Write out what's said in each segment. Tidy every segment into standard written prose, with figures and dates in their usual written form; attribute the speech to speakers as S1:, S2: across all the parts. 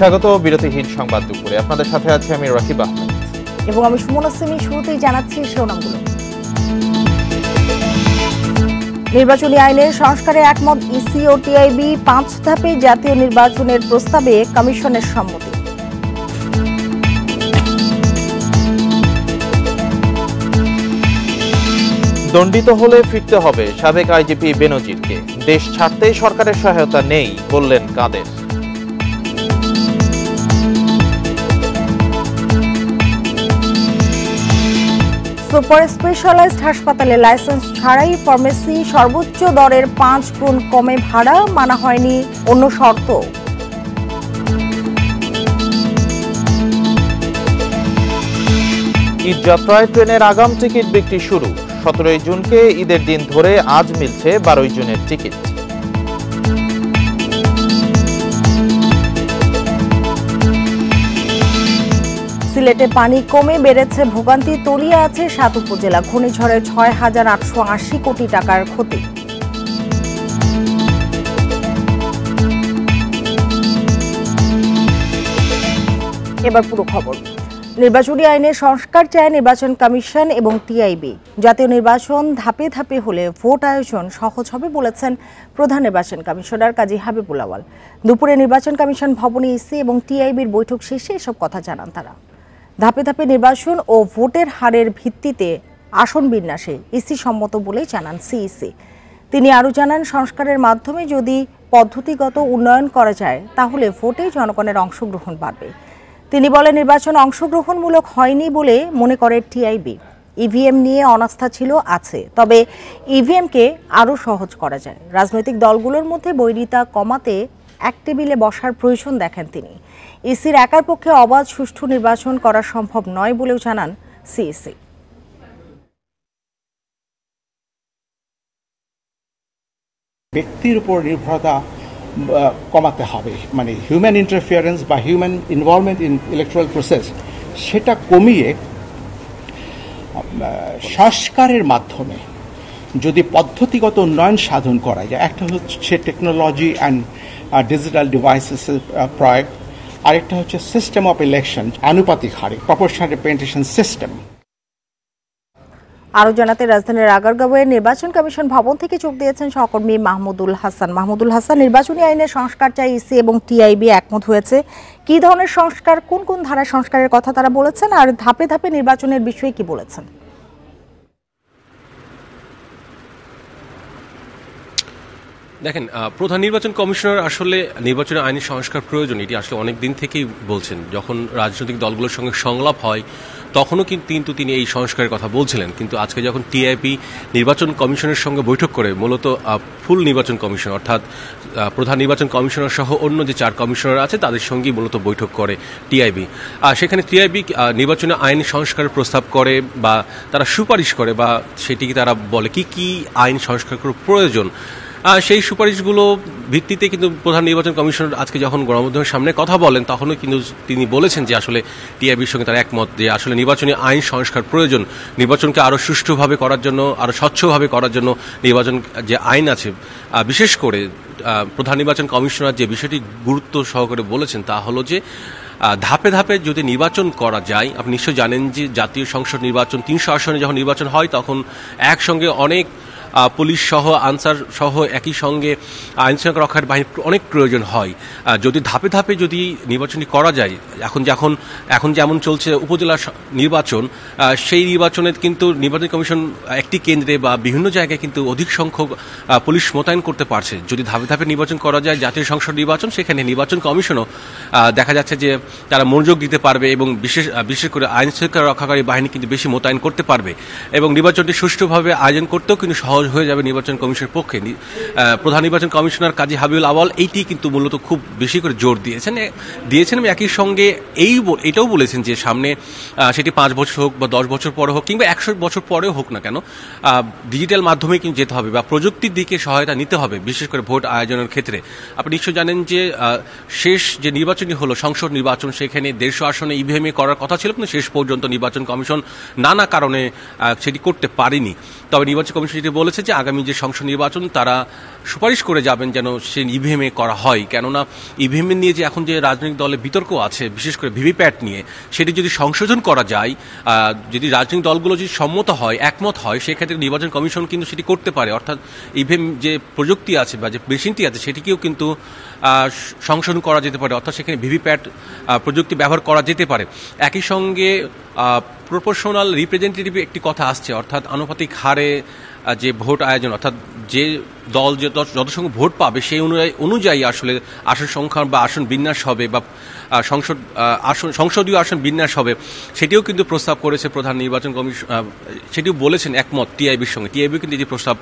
S1: স্বাগত বিরতিহীন সংবাদ দুপুরে। আপনাদের সাথে আছি আমি রাকিব আহমেদ
S2: এবং আমি সুমনা সিমি। শুরুতেই জানাচ্ছি শিরোনামগুলো। নির্বাচনী আইনের সংস্কারে একমত ইসি ও টিআইবি। 5 ধাপে জাতীয় নির্বাচনের প্রস্তাবে কমিশনের সম্মতি।
S1: দণ্ডিত হলে ফিরতে হবে সাবেক আইজিপি বেনজিরকে। দেশ ছাড়তেই সরকারের সহায়তা নেই বললেন কাদের।
S2: সুপার স্পেশালাইজড হাসপাতালে লাইসেন্স ছাড়াই ফার্মেসি, সর্বোচ্চ দরের 5 গুণ কমে ভাড়া, মানা হয়নি অন্য শর্ত।
S1: ঈদ যাত্রায় ট্রেনের আগাম টিকিট বিক্রি শুরু। 17 জুনকে ঈদের দিন ধরে আজ মিলছে 12 জুনের টিকিট।
S2: সিলেটে পানি কমে বেড়েছে ভোগান্তি, তলিয়ে আছে 7 উপজেলা। ঘূর্ণিঝড়ে 6,880 কোটি টাকার ক্ষতি। এবার পুরো খবর। নির্বাচনী আইনে সংস্কার চায় নির্বাচন কমিশন এবং টিআইবি। জাতীয় নির্বাচন ধাপে ধাপে হলে ভোট আয়োজন সহজ হবে বলেছেন প্রধান নির্বাচন কমিশনার কাজী হাবিবুল আওয়াল। দুপুরে নির্বাচন কমিশন ভবনে ইসি এবং টিআইবির বৈঠক শেষে এসব কথা জানান তারা। ধাপে ধাপে নির্বাচন ও ভোটের হারের ভিত্তিতে আসন বিন্যাসে ইসি সম্মত বলেই জানান সিইসি। তিনি আরও জানান, সংস্কারের মাধ্যমে যদি পদ্ধতিগত উন্নয়ন করা যায় তাহলে ভোটে জনগণের অংশগ্রহণ বাড়বে। তিনি বলেন, নির্বাচন অংশগ্রহণমূলক হয়নি বলে মনে করে টিআইবি। ইভিএম নিয়ে অনাস্থা ছিল, আছে, তবে ইভিএমকে আরও সহজ করা যায়। রাজনৈতিক দলগুলোর মধ্যে বৈরিতা কমাতে এক টেবিলে বসার প্রয়োজন দেখেন তিনি। ইসির একার পক্ষে অবাধ সুষ্ঠু নির্বাচন করা সম্ভব নয় বলেও জানান সিইসি।
S3: ব্যক্তির উপর নির্ভরতা কমাতে হবে, মানে হিউম্যান ইন্টারফিয়ারেন্স বা human involvement in electoral process, সেটা কমিয়ে সংস্কারের মাধ্যমে যদি পদ্ধতিগত উন্নয়ন সাধন করা যায়। একটা হচ্ছে টেকনোলজি অ্যান্ড ডিজিটাল ডিভাইসেসের প্রয়োগ, আরেকটা হচ্ছে সিস্টেম অফ ইলেকশন আনুপাতিক হারে, প্রপোর্শনাল রিপ্রেজেন্টেশন সিস্টেম।
S2: আরও জানাতে রাজধানীর আগারগাঁওয়ের নির্বাচন কমিশন ভবন থেকে যোগ দিয়েছেন সহকর্মী মাহমুদুল হাসান। মাহমুদুল হাসান, নির্বাচনী আইনের সংস্কার চাই ইসি এবং টিআইবি একমত হয়েছে। কি ধরনের সংস্কার, কোন কোন ধারায় সংস্কারের কথা তারা বলেছেন, আর ধাপে ধাপে নির্বাচনের বিষয়ে কি বলেছেন?
S4: দেখেন, প্রধান নির্বাচন কমিশনার আসলে নির্বাচনী আইনের সংস্কার প্রয়োজন এটি আসলে অনেক দিন থেকেই বলছেন। যখন রাজনৈতিক দলগুলোর সঙ্গে সংলাপ হয় তখনও কিন্তু তিনি এই সংস্কারের কথা বলছিলেন। কিন্তু আজকে যখন টিআইবি নির্বাচন কমিশনের সঙ্গে বৈঠক করে, মূলত ফুল নির্বাচন কমিশন অর্থাৎ প্রধান নির্বাচন কমিশনার সহ অন্য যে 4 কমিশনার আছে তাদের সঙ্গেই মূলত বৈঠক করে টিআইবি। আর সেখানে টিআইবি নির্বাচনী আইন সংস্কারের প্রস্তাব করে বা তারা সুপারিশ করে বা সেটিকে তারা বলে কি কি আইন সংস্কার করার প্রয়োজন। সেই সুপারিশগুলো ভিত্তিতে কিন্তু প্রধান নির্বাচন কমিশনার আজকে যখন গণমাধ্যমের সামনে কথা বলেন তখনও কিন্তু তিনি বলেছেন যে আসলে টিআইবির সঙ্গে তার একমত যে আসলে নির্বাচনী আইন সংস্কার প্রয়োজন। নির্বাচনকে আরও সুষ্ঠুভাবে করার জন্য, আরও স্বচ্ছভাবে করার জন্য নির্বাচন যে আইন আছে, বিশেষ করে প্রধান নির্বাচন কমিশনার যে বিষয়টি গুরুত্ব সহকারে বলেছেন তা হলো যে ধাপে ধাপে যদি নির্বাচন করা যায়। আপনি নিশ্চয়ই জানেন যে জাতীয় সংসদ নির্বাচন 300 আসনে যখন নির্বাচন হয় তখন একসঙ্গে অনেক পুলিশ সহ, আনসার সহ একই সঙ্গে আইনশৃঙ্খলা রক্ষার বাহিনীর অনেক প্রয়োজন হয়। যদি ধাপে ধাপে যদি নির্বাচনটি করা যায়, এখন যেমন চলছে উপজেলা নির্বাচন, সেই নির্বাচনে কিন্তু নির্বাচন কমিশন একটি কেন্দ্রে বা বিভিন্ন জায়গায় কিন্তু অধিক সংখ্যক পুলিশ মোতায়েন করতে পারছে। যদি ধাপে ধাপে নির্বাচন করা যায় জাতীয় সংসদ নির্বাচন, সেখানে নির্বাচন কমিশনও দেখা যাচ্ছে যে তারা মনোযোগ দিতে পারবে এবং বিশেষ করে আইনশৃঙ্খলা রক্ষাকারী বাহিনী কিন্তু বেশি মোতায়েন করতে পারবে এবং নির্বাচনটি সুষ্ঠুভাবে আয়োজন করতেও কিন্তু সহজ হয়ে যাবে নির্বাচন কমিশনের পক্ষে। প্রধান নির্বাচন কমিশনার কাজী হাবিবুল আওয়াল এইটি কিন্তু মূলত খুব বেশি করে জোর দিয়েছেন এবং একই সঙ্গে এটাও বলেছেন যে সামনে সেটি 5 বছর হোক বা 10 বছর পরে হোক কিংবা 100 বছর পরেও হোক না কেন, ডিজিটাল মাধ্যমে কিন্তু যেতে হবে বা প্রযুক্তির দিকে সহায়তা নিতে হবে, বিশেষ করে ভোট আয়োজনের ক্ষেত্রে। আপনি নিশ্চয় জানেন যে শেষ যে নির্বাচনটি হলো সংসদ নির্বাচন, সেখানে 150 আসনে ইভিএমে করার কথা ছিল কিন্তু শেষ পর্যন্ত নির্বাচন কমিশন নানা কারণে সেটি করতে পারেনি। তবে নির্বাচন কমিশন যেটি বলেছে বলেছে যে আগামী যে সংসদ নির্বাচন তারা সুপারিশ করে যাবেন যেন সে ইভিএমে করা হয়, কেননা ইভিএম নিয়ে যে এখন যে রাজনৈতিক দলে বিতর্ক আছে, বিশেষ করে ভিভিপ্যাট নিয়ে, সেটি যদি সংশোধন করা যায়, যদি রাজনৈতিক দলগুলো যদি সম্মত হয়, একমত হয়, সেক্ষেত্রে নির্বাচন কমিশন কিন্তু সেটি করতে পারে। অর্থাৎ ইভিএম যে প্রযুক্তি আছে বা যে মেশিনটি আছে সেটিকেও কিন্তু সংশোধন করা যেতে পারে, অর্থাৎ সেখানে ভিভিপ্যাট প্রযুক্তি ব্যবহার করা যেতে পারে। একই সঙ্গে প্রপোর্শনাল রিপ্রেজেন্টেটিভ একটি কথা আসছে, অর্থাৎ আনুপাতিক হারে যে ভোট আয়োজন, অর্থাৎ যে দল যে যত সংখ্যক ভোট পাবে সেই অনুযায়ী আসলে আসন সংখ্যা বা আসন বিন্যাস হবে বা সংসদীয় আসন বিন্যাস হবে, সেটিও কিন্তু প্রস্তাব করেছে প্রধান নির্বাচন কমিশন। সেটিও বলেছেন একমত টিআইবির সঙ্গে। টিআইবি কিন্তু এই প্রস্তাব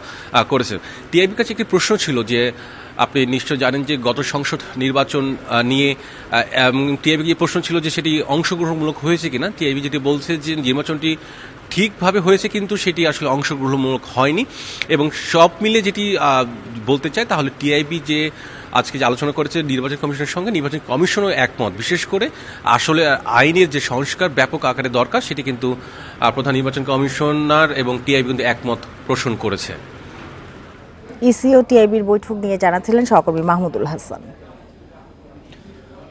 S4: করেছে। টিআইবির কাছে একটি প্রশ্ন ছিল যে আপনি নিশ্চয় জানেন যে গত সংসদ নির্বাচন নিয়ে টিআইবি যে প্রশ্ন ছিল যে সেটি অংশগ্রহণমূলক হয়েছে কিনা। টিআইবি যেটি বলছে যে নির্বাচনটি ঠিকভাবে হয়েছে কিন্তু সেটি আসলে অংশগ্রহণমূলক হয়নি, এবং সব মিলে যেটি বলতে চায় তাহলে টিআইবি যে আজকে যে আলোচনা করেছে নির্বাচন কমিশনের সঙ্গে, নির্বাচন কমিশনও একমত। বিশেষ করে আসলে আইনের যে সংস্কার ব্যাপক আকারে দরকার সেটি কিন্তু প্রধান নির্বাচন কমিশনার এবং টিআইবি কিন্তু একমত পোষণ করেছে।
S2: ইসি ও টিআইবির বৈঠক নিয়ে জানাচ্ছিলেন সহকর্মী মাহমুদুল হাসান।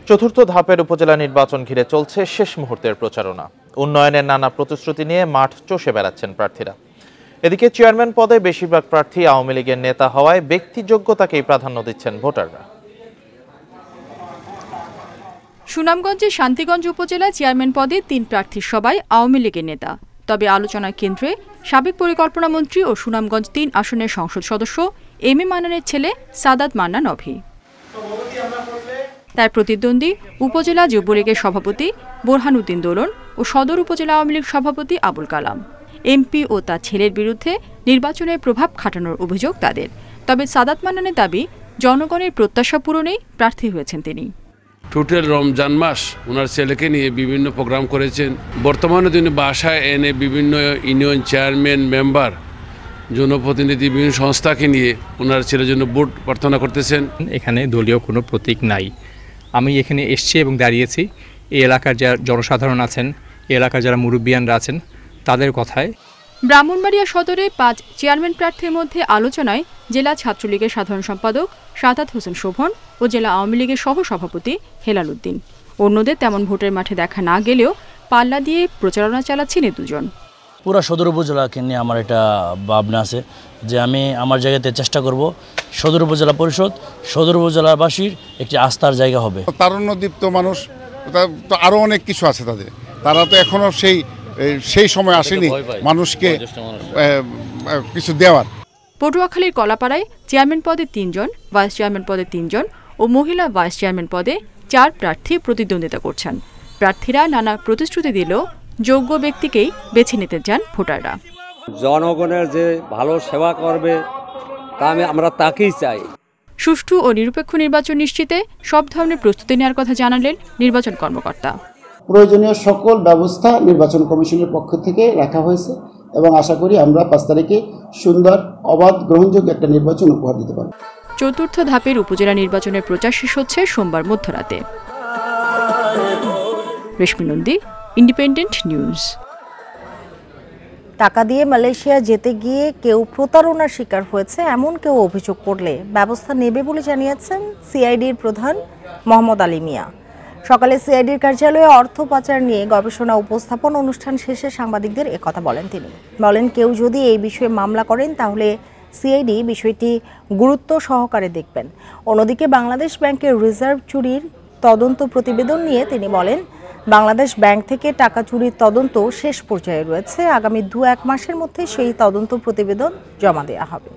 S1: চতুর্থ ধাপের উপজেলা নির্বাচন ঘিরে চলছে শেষ মুহূর্তের প্রচারণা। উন্নয়নের নানা প্রতিশ্রুতি নিয়ে মাঠ চষে বেড়াচ্ছেন প্রার্থীরা। এদিকে চেয়ারম্যান পদে বেশিরভাগ প্রার্থী আওয়ামী লীগের নেতা হওয়ায় ব্যক্তিযোগ্যতাকেই প্রাধান্য দিচ্ছেন ভোটাররা।
S5: সুনামগঞ্জের শান্তিগঞ্জ উপজেলায় চেয়ারম্যান পদে ৩ প্রার্থীর সবাই আওয়ামী লীগের নেতা। তবে আলোচনার কেন্দ্রে সাবেক পরিকল্পনা মন্ত্রী ও সুনামগঞ্জ ৩ আসনের সংসদ সদস্য এম এ মান্নানের ছেলে সাদাত মান্নান অভি। তার প্রতিদ্বন্দ্বী উপজেলা যুবলীগের সভাপতি বোরহানউদ্দিন দোলন ও সদর উপজেলা আওয়ামী লীগ সভাপতি আবুল কালাম। এমপি ও তার ছেলের বিরুদ্ধে নির্বাচনে প্রভাব খাটানোর অভিযোগ তাদের। তবে সাদাত মান্নানের দাবি, জনগণের প্রত্যাশা পূরণেই প্রার্থী হয়েছেন তিনি।
S6: টোটাল রমজান মাস ওনার ছেলেকে নিয়ে বিভিন্ন প্রোগ্রাম করেছেন। বর্তমানে তিনি বাসায় এনে বিভিন্ন ইউনিয়ন চেয়ারম্যান, মেম্বার, জনপ্রতিনিধি, বিভিন্ন সংস্থাকে নিয়ে ওনার ছেলের জন্য ভোট প্রার্থনা করতেছেন।
S7: এখানে দলীয় কোনো প্রতীক নাই। আমি এখানে এসেছি এবং দাঁড়িয়েছি এই এলাকার যারা জনসাধারণ আছেন, এই এলাকার যারা মুরব্বিয়ানরা আছেন তাদের কথায়।
S5: ব্রাহ্মণবাড়িয়া সদরে ৫ চেয়ারম্যান প্রার্থীর মধ্যে আলোচনায় জেলা ছাত্রলীগের সাধারণ সম্পাদক সাদাত হোসেন শোভন ও জেলা আওয়ামী লীগের সহসভাপতি হেলাল উদ্দিন। অন্যদের তেমন ভোটের মাঠে দেখা না গেলেও পাল্লা দিয়ে প্রচারণা চালাচ্ছেন এ দুজন।
S8: পুরা সদর উপজেলাকে নিয়ে আমার একটা ভাবনা আছে যে আমি আমার জায়গাতে চেষ্টা করব সদর উপজেলা পরিষদ সদর উপজেলাবাসীর একটি আস্থার জায়গা হবে।
S9: তারুণ্যদীপ্ত মানুষ, তো আরও অনেক কিছু আছে তাদের, তারা তো এখনও সেই সময় আসেনি মানুষকে কিছু দেওয়ার।
S5: পটুয়াখালীর কলাপাড়ায় চেয়ারম্যান পদে ৩ জন, ভাইস চেয়ারম্যান পদে 3 জন ও মহিলা ভাইস চেয়ারম্যান পদে 4 প্রার্থী প্রতিদ্বন্দ্বিতা করছেন। প্রার্থীরা নানা প্রতিশ্রুতি দিলেও যোগ্য ব্যক্তিকেই বেছে নিতে চান ভোটাররা।
S10: জনগণের যে ভালো সেবা করবে তা আমরা তাকেই চাই।
S5: সুষ্ঠু ও নিরপেক্ষ নির্বাচন নিশ্চিতে সব ধরনের প্রস্তুতি নেওয়ার কথা জানালেন নির্বাচন কর্মকর্তা।
S11: প্রয়োজনীয় সকল ব্যবস্থা নির্বাচন কমিশনের পক্ষ থেকে রাখা হয়েছে এবং আশা করি আমরা 5 তারিখে সুন্দর, অবাধ, গ্রহণযোগ্য একটা নির্বাচন উপহার দিতে পারব।
S5: চতুর্থ ধাপের উপজেলা নির্বাচনের প্রচার শেষ হচ্ছে সোমবার মধ্যরাতে। রেশমি নন্দী, ইন্ডিপেন্ডেন্ট নিউজ।
S2: টাকা দিয়ে মালয়েশিয়া যেতে গিয়ে কেউ প্রতারণার শিকার হয়েছে এমন কেউ অভিযোগ করলে ব্যবস্থা নেবে বলে জানিয়েছেন সিআইডির প্রধান মোহাম্মদ আলী মিয়া। সকালে সিআইডির কার্যালয়ে অর্থ পাচার নিয়ে গবেষণা উপস্থাপন অনুষ্ঠান শেষে সাংবাদিকদের একথা বলেন তিনি। বলেন, কেউ যদি এই বিষয়ে মামলা করেন তাহলে সিআইডি বিষয়টি গুরুত্ব সহকারে দেখবেন। অন্যদিকে বাংলাদেশ ব্যাংকের রিজার্ভ চুরির তদন্ত প্রতিবেদন নিয়ে তিনি বলেন, বাংলাদেশ ব্যাংক থেকে টাকা চুরির তদন্ত শেষ পর্যায়ে রয়েছে। আগামী 2-1 মাসের মধ্যে সেই তদন্ত প্রতিবেদন জমা দেওয়া হবে।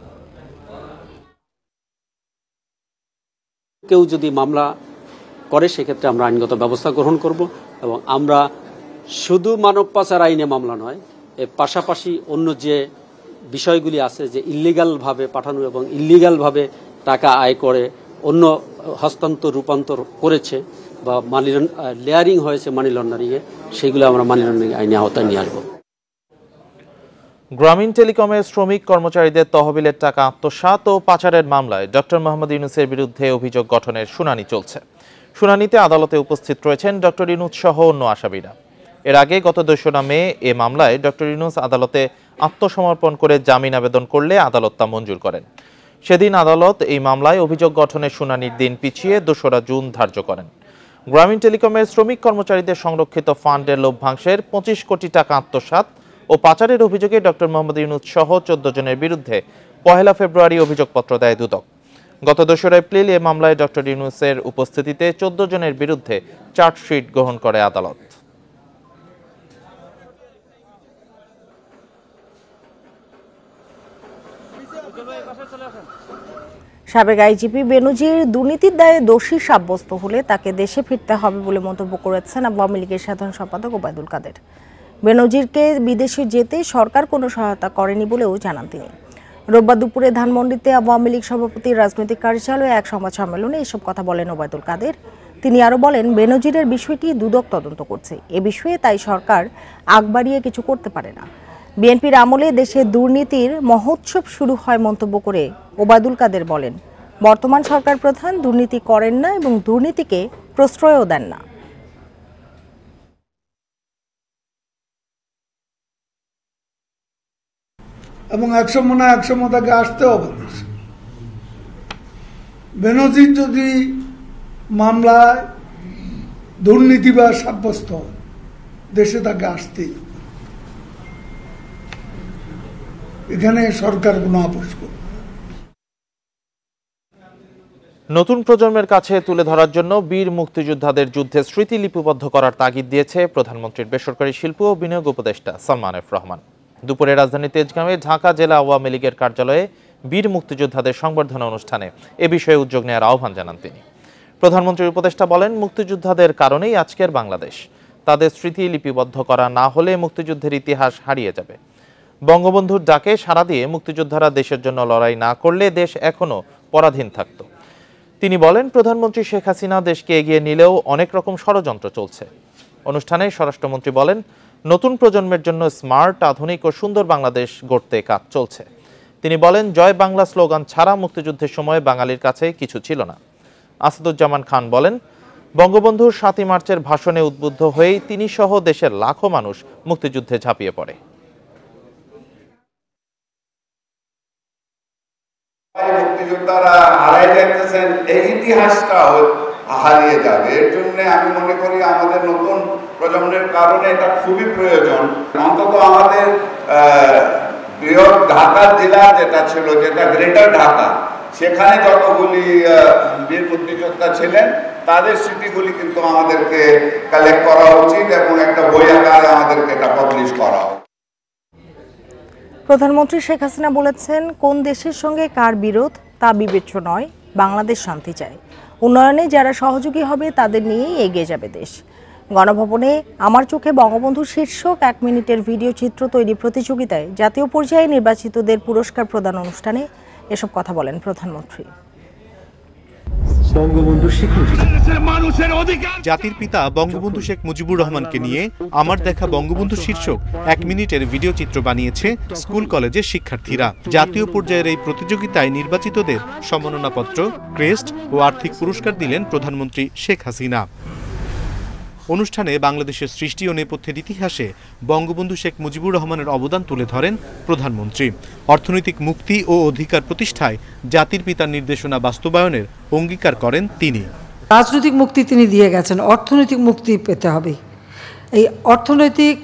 S10: কেউ যদি মামলা করে সেক্ষেত্রে আমরা আইনগত ব্যবস্থা গ্রহণ করব এবং আমরা শুধু মানব পাচার আইনে মামলা নয়, এর পাশাপাশি অন্য যে বিষয়গুলি আছে যে ইল্লিগালভাবে পাঠানো এবং ইল্লিগালভাবে টাকা আয় করে অন্য হস্তান্তর রূপান্তর করেছে বা মানি লেয়ারিং হয়েছে মানি লন্ডারিংয়ে, সেগুলো আমরা মানি লন্ডারিং আইনে আওতায় নিয়ে আসবো।
S1: গ্রামীণ টেলিকমের শ্রমিক কর্মচারীদের তহবিলের টাকা আত্মসাৎ ও পাচারের মামলায় ডক্টর মোহাম্মদ ইউনূসের বিরুদ্ধে অভিযোগ গঠনের শুনানি চলছে। শুনানিতে আদালতে উপস্থিত রয়েছেন ডক্টর ইউনূস সহ অন্য আসামিরা। এর আগে গত 2রা মে এ মামলায় ডক্টর ইউনূস আদালতে আত্মসমর্পণ করে জামিন আবেদন করলে আদালত তা মঞ্জুর করেন। সেদিন আদালত এই মামলায় অভিযোগ গঠনের শুনানির দিন পিছিয়ে 2রা জুন ধার্য করেন। গ্রামীণ টেলিকমের শ্রমিক কর্মচারীদের সংরক্ষিত ফান্ডের লভ্যাংশের 25 কোটি টাকা আত্মসাৎ ও পাচারের অভিযোগে ডক্টর মোহাম্মদ ইউনূস সহ 14 জনের বিরুদ্ধে 1 ফেব্রুয়ারি অভিযোগপত্র দেয় দুদক। গত 2রা এপ্রিল এ মামলায় ডক্টর ইউনূসের উপস্থিতিতে 14 জনের বিরুদ্ধে চার্জশিট গ্রহণ করে আদালত।
S2: সাবেক আইজিপি বেনজির দুর্নীতির দায়ে দোষী সাব্যস্ত হলে তাকে দেশে ফিরতে হবে বলে মন্তব্য করেছেন আওয়ামী লীগের সাধারণ সম্পাদক ওবায়দুল কাদের। বেনজিরকে বিদেশে যেতে সরকার কোনো সহায়তা করেনি বলেও জানান তিনি। রোববার দুপুরে ধানমন্ডিতে আওয়ামী লীগ সভাপতির রাজনৈতিক কার্যালয়ে এক সংবাদ সম্মেলনে এসব কথা বলেন ওবায়দুল কাদের। তিনি আরও বলেন, বেনজিরের বিষয়টি দুদক তদন্ত করছে, এ বিষয়ে তাই সরকার আগ বাড়িয়ে কিছু করতে পারে না। বিএনপির আমলে দেশে দুর্নীতির মহোৎসব শুরু হয় মন্তব্য করে ওবায়দুল কাদের বলেন, বর্তমান সরকার প্রধান দুর্নীতি করেন না এবং দুর্নীতিকে প্রশ্রয়ও দেন না।
S12: এবং 100 তাকে আসতে হবে। বেনজির যদি মামলায় দুর্নীতি বা সাব্যস্ত দেশে তাকে আসতেই, এখানে সরকার কোনো আপোষ করবে।
S1: নতুন প্রজন্মের কাছে তুলে ধরার জন্য বীর মুক্তিযোদ্ধাদের যুদ্ধের স্মৃতি লিপিবদ্ধ করার তাগিদ দিয়েছে প্রধানমন্ত্রীর বেসরকারি শিল্প ও বিনিয়োগ উপদেষ্টা সালমান এফ রহমান। দুপুরে রাজধানী তেজগাঁওয়ে ঢাকা জেলা আওয়ামী লীগের কার্যালয়ে বীর মুক্তিযোদ্ধাদের সংবর্ধনা অনুষ্ঠানে এ বিষয়ে উদ্যোগ নেওয়ার আহ্বান জানান তিনি। প্রধানমন্ত্রীর উপদেষ্টা বলেন, মুক্তিযোদ্ধাদের কারণেই আজকের বাংলাদেশ। তাদের স্মৃতি লিপিবদ্ধ করা না হলে মুক্তিযুদ্ধের ইতিহাস হারিয়ে যাবে। বঙ্গবন্ধুর ডাকে সাড়া দিয়ে মুক্তিযোদ্ধারা দেশের জন্য লড়াই না করলে দেশ এখনো পরাধীন থাকত। তিনি বলেন, প্রধানমন্ত্রী শেখ হাসিনা দেশকে এগিয়ে নিলেও অনেক রকম ষড়যন্ত্র চলছে। অনুষ্ঠানে স্বরাষ্ট্রমন্ত্রী বলেন, নতুন প্রজন্মের জন্য স্মার্ট, আধুনিক ও সুন্দর বাংলাদেশ গড়তে কাজ চলছে। তিনি বলেন, জয় বাংলা স্লোগান ছাড়া মুক্তিযুদ্ধের সময় বাঙালির কাছে কিছু ছিল না। আসাদুজ্জামান খান বলেন, বঙ্গবন্ধুর 7ই মার্চের ভাষণে উদ্বুদ্ধ হয়েই তিনি সহ দেশের লাখো মানুষ মুক্তিযুদ্ধে ঝাঁপিয়ে পড়ে।
S13: মুক্তিযোদ্ধারা হারাই যাইতেছেন, এই ইতিহাসটাও হারিয়ে যাবে। এর জন্য আমি মনে করি আমাদের নতুন প্রজন্মের কারণে এটা খুবই প্রয়োজন। অন্তত আমাদের বৃহৎ ঢাকা জেলা যেটা ছিল, যেটা গ্রেটার ঢাকা, সেখানে যতগুলি বীর মুক্তিযোদ্ধা ছিলেন তাদের স্মৃতিগুলি কিন্তু আমাদেরকে কালেক্ট করা উচিত এবং একটা বই আকারে আমাদেরকে এটা পাবলিশ করা উচিত।
S2: প্রধানমন্ত্রী শেখ হাসিনা বলেছেন, কোন দেশের সঙ্গে কার বিরোধ তা বিবেচ্য নয়, বাংলাদেশ শান্তি চায়। উন্নয়নে যারা সহযোগী হবে তাদের নিয়েই এগিয়ে যাবে দেশ। গণভবনে আমার চোখে বঙ্গবন্ধু শীর্ষক 1 মিনিটের ভিডিও চিত্র তৈরি প্রতিযোগিতায় জাতীয় পর্যায়ে নির্বাচিতদের পুরস্কার প্রদান অনুষ্ঠানে এসব কথা বলেন প্রধানমন্ত্রী।
S14: জাতির পিতা বঙ্গবন্ধু শেখ মুজিবুর রহমানকে নিয়ে আমার দেখা বঙ্গবন্ধু শীর্ষক 1 মিনিটের ভিডিও চিত্র বানিয়েছে স্কুল কলেজের শিক্ষার্থীরা। জাতীয় পর্যায়ের এই প্রতিযোগিতায় নির্বাচিতদের সম্মাননাপত্র, ক্রেস্ট ও আর্থিক পুরস্কার দিলেন প্রধানমন্ত্রী শেখ হাসিনা। অনুষ্ঠানে বাংলাদেশের সৃষ্টি ও নেপথ্যের ইতিহাসে বঙ্গবন্ধু শেখ মুজিবুর রহমানের অবদান তুলে ধরেন প্রধানমন্ত্রী। অর্থনৈতিক মুক্তি ও অধিকার প্রতিষ্ঠায় জাতির পিতার নির্দেশনা বাস্তবায়নের অঙ্গীকার করেন তিনি।
S15: রাজনৈতিক মুক্তি তিনি দিয়ে গেছেন, অর্থনৈতিক মুক্তি পেতে হবে। এই অর্থনৈতিক,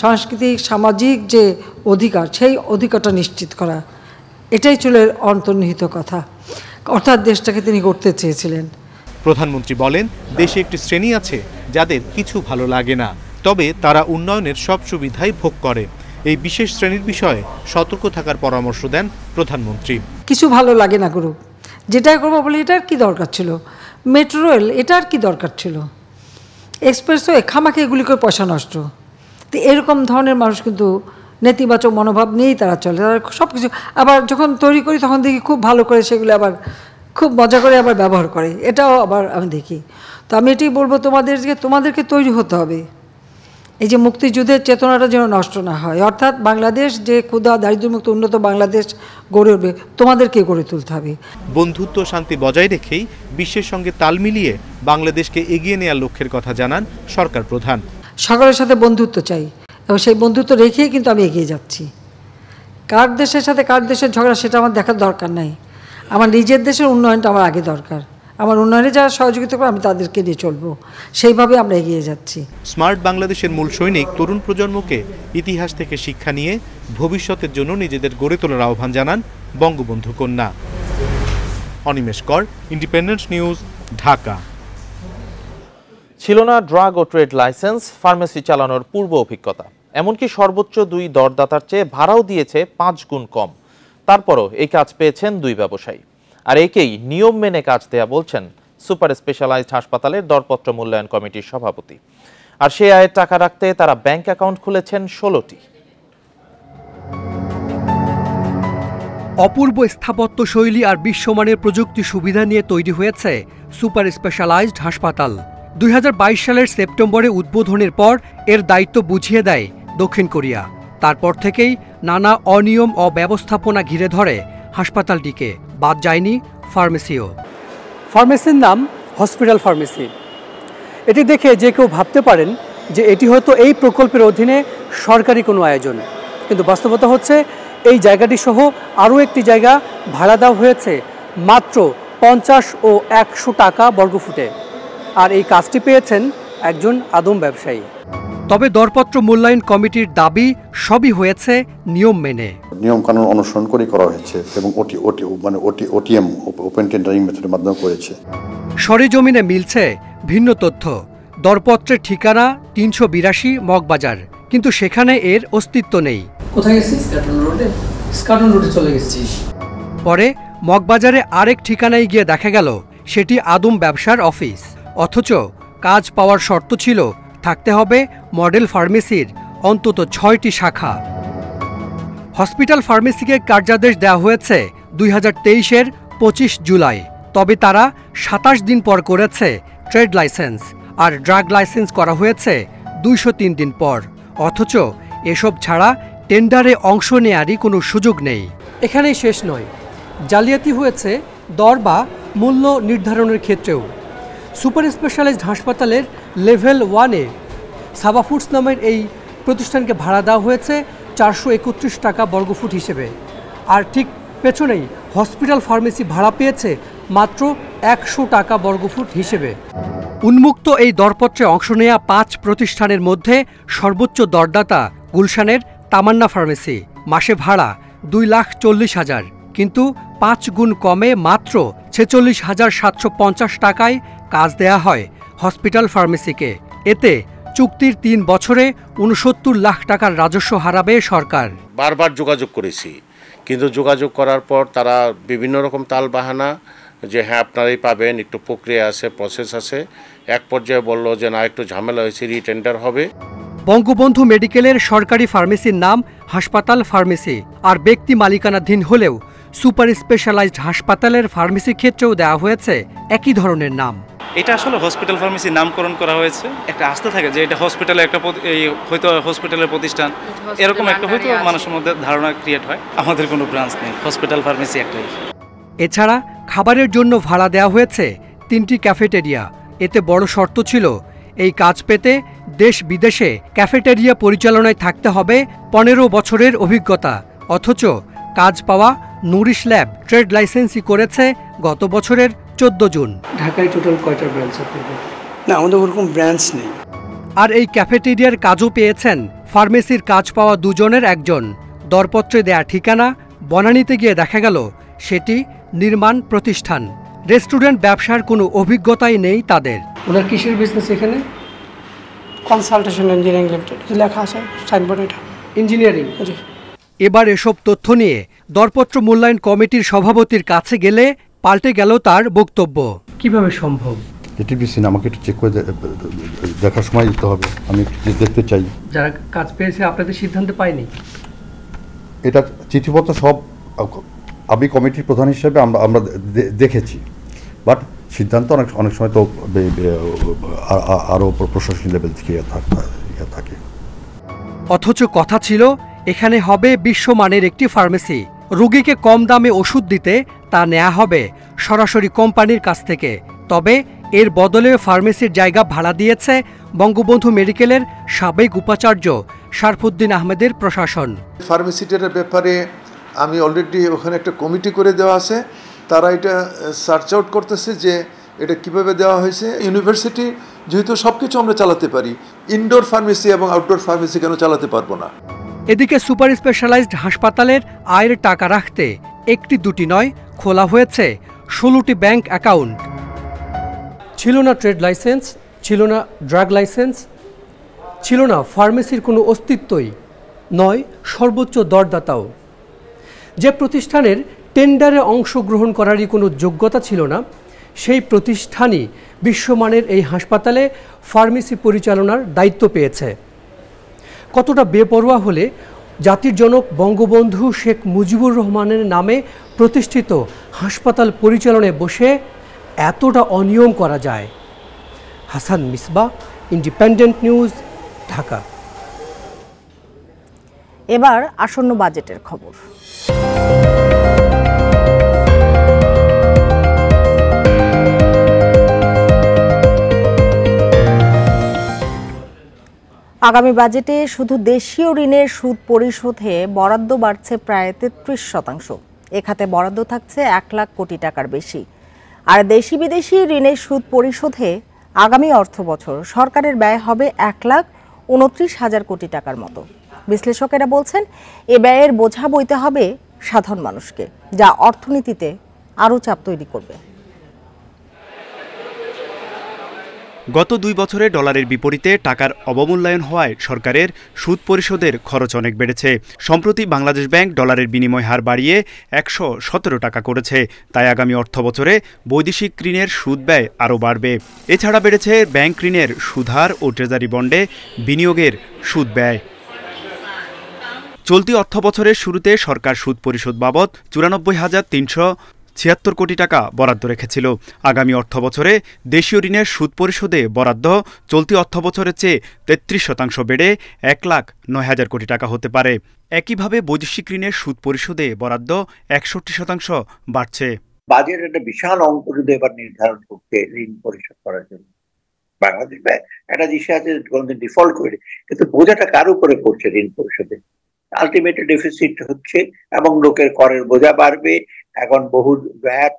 S15: সাংস্কৃতিক, সামাজিক যে অধিকার, সেই অধিকারটা নিশ্চিত করা, এটাই ছিল অন্তর্নিহিত কথা। অর্থাৎ দেশটাকে তিনি গড়তে চেয়েছিলেন।
S14: প্রধানমন্ত্রী বলেন, দেশে একটি শ্রেণী আছে যাদের কিছু ভালো লাগে না, তবে তারা উন্নয়নের সব সুবিধাই ভোগ করে। এই বিশেষ শ্রেণীর বিষয়ে সতর্ক থাকার পরামর্শ দেন প্রধানমন্ত্রী।
S15: কিছু ভালো লাগে না করুক, যেটাই করবো বলে এটার কি দরকার ছিল, মেট্রো রেল এটার কি দরকার ছিল, এক্সপ্রেসওয়ে খামাকে এগুলি করে পয়সা নষ্ট। তো এরকম ধরনের মানুষ কিন্তু নেতিবাচক মনোভাব নিয়েই তারা চলে। তারা সব কিছু আবার যখন তৈরি করি তখন দেখি খুব ভালো করে সেগুলো আবার খুব মজা করে আবার ব্যবহার করে, এটাও আবার আমি দেখি। তো আমি এটাই বলবো তোমাদেরকে তৈরি হতে হবে, এই যে মুক্তিযুদ্ধের চেতনাটা যেন নষ্ট না হয়। অর্থাৎ বাংলাদেশ যে ক্ষুধা দারিদ্র্যমুক্ত উন্নত বাংলাদেশ গড়ে উঠবে, তোমাদেরকে গড়ে তুলতে হবে।
S14: বন্ধুত্ব শান্তি বজায় রেখেই বিশ্বের সঙ্গে তাল মিলিয়ে বাংলাদেশকে এগিয়ে নেওয়ার লক্ষ্যের কথা জানান সরকার প্রধান।
S15: সকলের সাথে বন্ধুত্ব চাই এবং সেই বন্ধুত্ব রেখেই কিন্তু আমি এগিয়ে যাচ্ছি। কার দেশের সাথে কার দেশের ঝগড়া সেটা আমার দেখার দরকার নাই। আমার নিজের দেশের উন্নয়নটা আমার আগে দরকার। আমার উন্নয়নে যারা সহযোগিতা করে আমি তাদেরকে নিয়ে চলবো, সেইভাবে আমরা এগিয়ে যাচ্ছি।
S14: স্মার্ট বাংলাদেশের মূল সৈনিক তরুণ প্রজন্মকে ইতিহাস থেকে শিক্ষা নিয়ে ভবিষ্যতের জন্য নিজেদের গড়ে তোলার আহ্বান জানান বঙ্গবন্ধু কন্যা। অনিমেষ কর, ইন্ডিপেন্ডেন্ট নিউজ, ঢাকা।
S1: ছিল না ড্রাগ ও ট্রেড লাইসেন্স, ফার্মেসি চালানোর পূর্ব অভিজ্ঞতা, এমনকি সর্বোচ্চ 2 দরদাতার চেয়ে ভাড়াও দিয়েছে 5 গুণ কম। তারপরও এই কাজ পেয়েছেন 2 ব্যবসায়ী, আর একেই নিয়ম মেনে কাজ দেয়া বলছেন সুপার স্পেশালাইজড হাসপাতালের দরপত্র মূল্যায়ন কমিটির সভাপতি। আর সেই আয়ের টাকা রাখতে তারা ব্যাংক অ্যাকাউন্ট খুলেছেন 16টি।
S16: অপূর্ব স্থাপত্য শৈলী আর বিশ্বমানের প্রযুক্তি সুবিধা নিয়ে তৈরি হয়েছে সুপার স্পেশালাইজড হাসপাতাল। 2022 সালের সেপ্টেম্বরে উদ্বোধনের পর এর দায়িত্ব বুঝিয়ে দেয় দক্ষিণ কোরিয়া। তারপর থেকেই নানা অনিয়ম ও ব্যবস্থাপনা ঘিরে ধরে হাসপাতালটিকে, বাদ যায়নি ফার্মেসিও।
S17: ফার্মেসির নাম হসপিটাল ফার্মেসি। এটি দেখে যে কেউ ভাবতে পারেন যে এটি হয়তো এই প্রকল্পের অধীনে সরকারি কোনো আয়োজন, কিন্তু বাস্তবতা হচ্ছে এই জায়গাটি সহ আরও একটি জায়গা ভাড়া দেওয়া হয়েছে মাত্র 50 ও 100 টাকা বর্গফুটে, আর এই কাজটি পেয়েছেন একজন আদম ব্যবসায়ী।
S16: তবে দরপত্র মূল্যায়ন কমিটির দাবি সবই হয়েছে নিয়ম মেনে,
S18: নিয়ম কানুন অনুসরণ করে করা হয়েছে এবং ওটিএম ওপেন টেন্ডারিং মেথডের মাধ্যমে করেছে।
S16: সরেজমিনে মিলছে ভিন্ন তথ্য। দরপত্রের ঠিকানা 382 মগবাজার, কিন্তু সেখানে এর অস্তিত্ব নেই।
S17: কোথায় গেছিস? স্কাটন রোডে চলে গেছি।
S16: পরে মগবাজারে আরেক ঠিকানায় গিয়ে দেখা গেল সেটি আদম ব্যবসার অফিস, অথচ কাজ পাওয়ার শর্ত ছিল থাকতে হবে মডেল ফার্মেসির অন্তত 6টি শাখা। হসপিটাল ফার্মেসিকে কার্যাদেশ দেওয়া হয়েছে 2023-এর 25 জুলাই, তবে তারা 27 দিন পর করেছে ট্রেড লাইসেন্স, আর ড্রাগ লাইসেন্স করা হয়েছে 203 দিন পর, অথচ এসব ছাড়া টেন্ডারে অংশ নেয়ারই কোনো সুযোগ নেই।
S17: এখানেই শেষ নয়, জালিয়াতি হয়েছে দর বা মূল্য নির্ধারণের ক্ষেত্রেও। সুপার স্পেশালাইজড হাসপাতালের লেভেল 1-এ সাবা ফুডস নামের এই প্রতিষ্ঠানকে ভাড়া দেওয়া হয়েছে 431 টাকা বর্গফুট হিসেবে, আর ঠিক পেছনেই হসপিটাল ফার্মেসি ভাড়া পেয়েছে মাত্র 100 টাকা বর্গফুট হিসেবে।
S16: উন্মুক্ত এই দরপত্রে অংশ নেয়া 5 প্রতিষ্ঠানের মধ্যে সর্বোচ্চ দরদাতা গুলশানের তামান্না ফার্মেসি, মাসে ভাড়া 2,40,000, কিন্তু 5 গুণ কমে মাত্র 46,750 টাকায় কাজ দেয়া হয় হসপিটাল ফার্মেসিকে। এতে চুক্তির 3 বছরে 69 লাখ টাকার রাজস্ব হারাবে সরকার।
S19: বারবার যোগাযোগ করেছি, কিন্তু যোগাযোগ করার পর তারা বিভিন্ন রকম তাল বাহানা যে হ্যাঁ আপনারাই পাবেন, একটু প্রক্রিয়া আছে, প্রসেস আছে। এক পর্যায়ে বলল যে না, একটু ঝামেলা হয়েছে, রিটেন্ডার হবে।
S16: বঙ্গবন্ধু মেডিকেলের সরকারি ফার্মেসির নাম হাসপাতাল ফার্মেসি, আর ব্যক্তি মালিকানাধীন হলেও সুপার স্পেশালাইজড হাসপাতালের ফার্মেসি ক্ষেত্রেও দেওয়া হয়েছে একই ধরনের নাম।
S20: এটা আসলে হসপিটাল ফার্মেসি নামকরণ করা হয়েছে, একটা আস্থা থাকে যে এটা হসপিটালের একটা হয়তো হসপিটালের প্রতিষ্ঠান, এরকম একটা হয়তো মানুষের মধ্যে ধারণা ক্রিয়েট হয়। আমাদের কোনো ব্রাঞ্চ নেই, হসপিটাল ফার্মেসি একটাই।
S16: এছাড়া খাবারের জন্য ভাড়া দেওয়া হয়েছে 3টি ক্যাফেটেরিয়া। এতে বড় শর্ত ছিল এই কাজ পেতে দেশ বিদেশে ক্যাফেটেরিয়া পরিচালনায় থাকতে হবে 15 বছরের অভিজ্ঞতা, অথচ কাজ পাওয়া নুরিশ ল্যাব ট্রেড লাইসেন্সই করেছে গত বছরের 14 জুন।
S17: ঢাকায় টোটাল কয়টা ব্রাঞ্চ আপনাদের?
S21: না, আমাদের ওরকম ব্রাঞ্চ নেই।
S16: আর এই ক্যাফেটেরিয়ার কাজও পেয়েছেন ফার্মেসির কাজ পাওয়া 2 জনের একজন। দরপত্রে দেয়া ঠিকানা বনানীতে গিয়ে দেখা গেল সেটি নির্মাণ প্রতিষ্ঠান। রেস্টুরেন্ট ব্যবসার কোনো অভিজ্ঞতাই নেই তাদের।
S17: ওনার কিসের বিজনেস এখানে?
S21: কনসালটেশন ইঞ্জিনিয়ারিং লিমিটেড লেখা আছে সাইনবোর্ড, এটা
S17: ইঞ্জিনিয়ারিং।
S16: এবার এসব তথ্য নিয়ে দরপত্র মূল্যায়ন কমিটির সভাপতির কাছে গেলে পাল্টে গেল তার বক্তব্য।
S17: কিভাবে সম্ভব?
S18: এটিপিসি আমাকে একটু চেক করে দেখার সময় দিতে হবে, আমি দেখতে চাই।
S17: যারা কাজ পেয়েছে আপনাদের সিদ্ধান্তে পায়নি,
S18: এটা চিঠিপত্র সব আমি কমিটির প্রধান হিসেবে আমরা দেখেছি, বাট সিদ্ধান্ত অনেক সময় তো আরও প্রশাসনিক লেভেল থেকে থাকে।
S16: অথচ কথা ছিল এখানে হবে বিশ্বমানের একটি ফার্মেসি। রোগীকে কম দামে ওষুধ দিতে তা নেওয়া হবে সরাসরি কোম্পানির কাছ থেকে। তবে এর বদলে ফার্মেসির জায়গা ভাড়া দিয়েছে বঙ্গবন্ধু মেডিকেলের সাবেক উপাচার্য শারফুদ্দিন আহমেদের প্রশাসন।
S3: ফার্মেসিটার ব্যাপারে আমি অলরেডি ওখানে একটা কমিটি করে দেওয়া আছে, তারা এটা সার্চ আউট করতেছে যে এটা কিভাবে দেওয়া হয়েছে। ইউনিভার্সিটি যেহেতু সব কিছু আমরা চালাতে পারি, ইনডোর ফার্মেসি এবং আউটডোর ফার্মেসি কেন চালাতে পারবো না।
S16: এদিকে সুপার স্পেশালাইজড হাসপাতালের আয়ের টাকা রাখতে একটি দুটি নয়, খোলা হয়েছে 16টি ব্যাংক অ্যাকাউন্ট।
S17: ছিল না ট্রেড লাইসেন্স, ছিল না ড্রাগ লাইসেন্স, ছিল না ফার্মেসির কোনো অস্তিত্বই, নয় সর্বোচ্চ দরদাতাও। যে প্রতিষ্ঠানের টেন্ডারে অংশগ্রহণ করারই কোনো যোগ্যতা ছিল না, সেই প্রতিষ্ঠানই বিশ্বমানের এই হাসপাতালে ফার্মেসি পরিচালনার দায়িত্ব পেয়েছে। কতটা বেপরোয়া হলে জাতির জনক বঙ্গবন্ধু শেখ মুজিবুর রহমানের নামে প্রতিষ্ঠিত হাসপাতাল পরিচালনায় বসে এতটা অনিয়ম করা যায়। Hasan Misbah, independent news, Dhaka.
S2: এবার আসন্ন বাজেটের খবর। আগামী বাজেটে শুধু দেশীয় ঋণের সুদ পরিশোধে বরাদ্দ বাড়ছে প্রায় 33%। এ খাতে বরাদ্দ থাকছে 1 লাখ কোটি টাকার বেশি। আর দেশি বিদেশি ঋণের সুদ পরিশোধে আগামী অর্থবছর সরকারের ব্যয় হবে 1,29,000 কোটি টাকার মতো। বিশ্লেষকেরা বলছেন এ ব্যয়ের বোঝা বইতে হবে সাধারণ মানুষকে, যা অর্থনীতিতে আরও চাপ তৈরি করবে।
S22: গত 2 বছরে ডলারের বিপরীতে টাকার অবমূল্যায়ন হওয়ায় সরকারের সুদ পরিশোধের খরচ অনেক বেড়েছে। সম্প্রতি বাংলাদেশ ব্যাংক ডলারের বিনিময় হার বাড়িয়ে 117 টাকা করেছে। তাই আগামী অর্থবছরে বৈদেশিক ঋণের সুদ ব্যয় আরও বাড়বে। এছাড়া বেড়েছে ব্যাংক ঋণের সুদহার ও ট্রেজারি বন্ডে বিনিয়োগের সুদ ব্যয়। চলতি অর্থবছরের শুরুতে সরকার সুদ পরিশোধ বাবদ 94,376 কোটি টাকা বরাদ্দ রেখেছিল। আগামী অর্থবছরে দেশীয় ঋণের সুদ পরিশোধে বরাদ্দ চলতি অর্থবছরের চেয়ে 33% বেড়ে 1,09,000 কোটি টাকা হতে পারে। একইভাবে বৈদেশিক ঋণের সুদ পরিশোধে বরাদ্দ 61% বাড়ছে।
S23: বাজেট একটা বিশাল অঙ্ক যদি এবার নির্ধারণ করতে ঋণ পরিশোধ করার জন্য বাংলাদেশ ব্যাংক একটা দিশে আছে, কোনোদিন ডিফল্ট করে, কিন্তু বোঝাটা কার উপরে পড়ছে ঋণ পরিশোধে? আলটিমেটলি ডেফিসিট হচ্ছে এবং লোকের করের বোঝা বাড়বে। এখন বহু ভ্যাট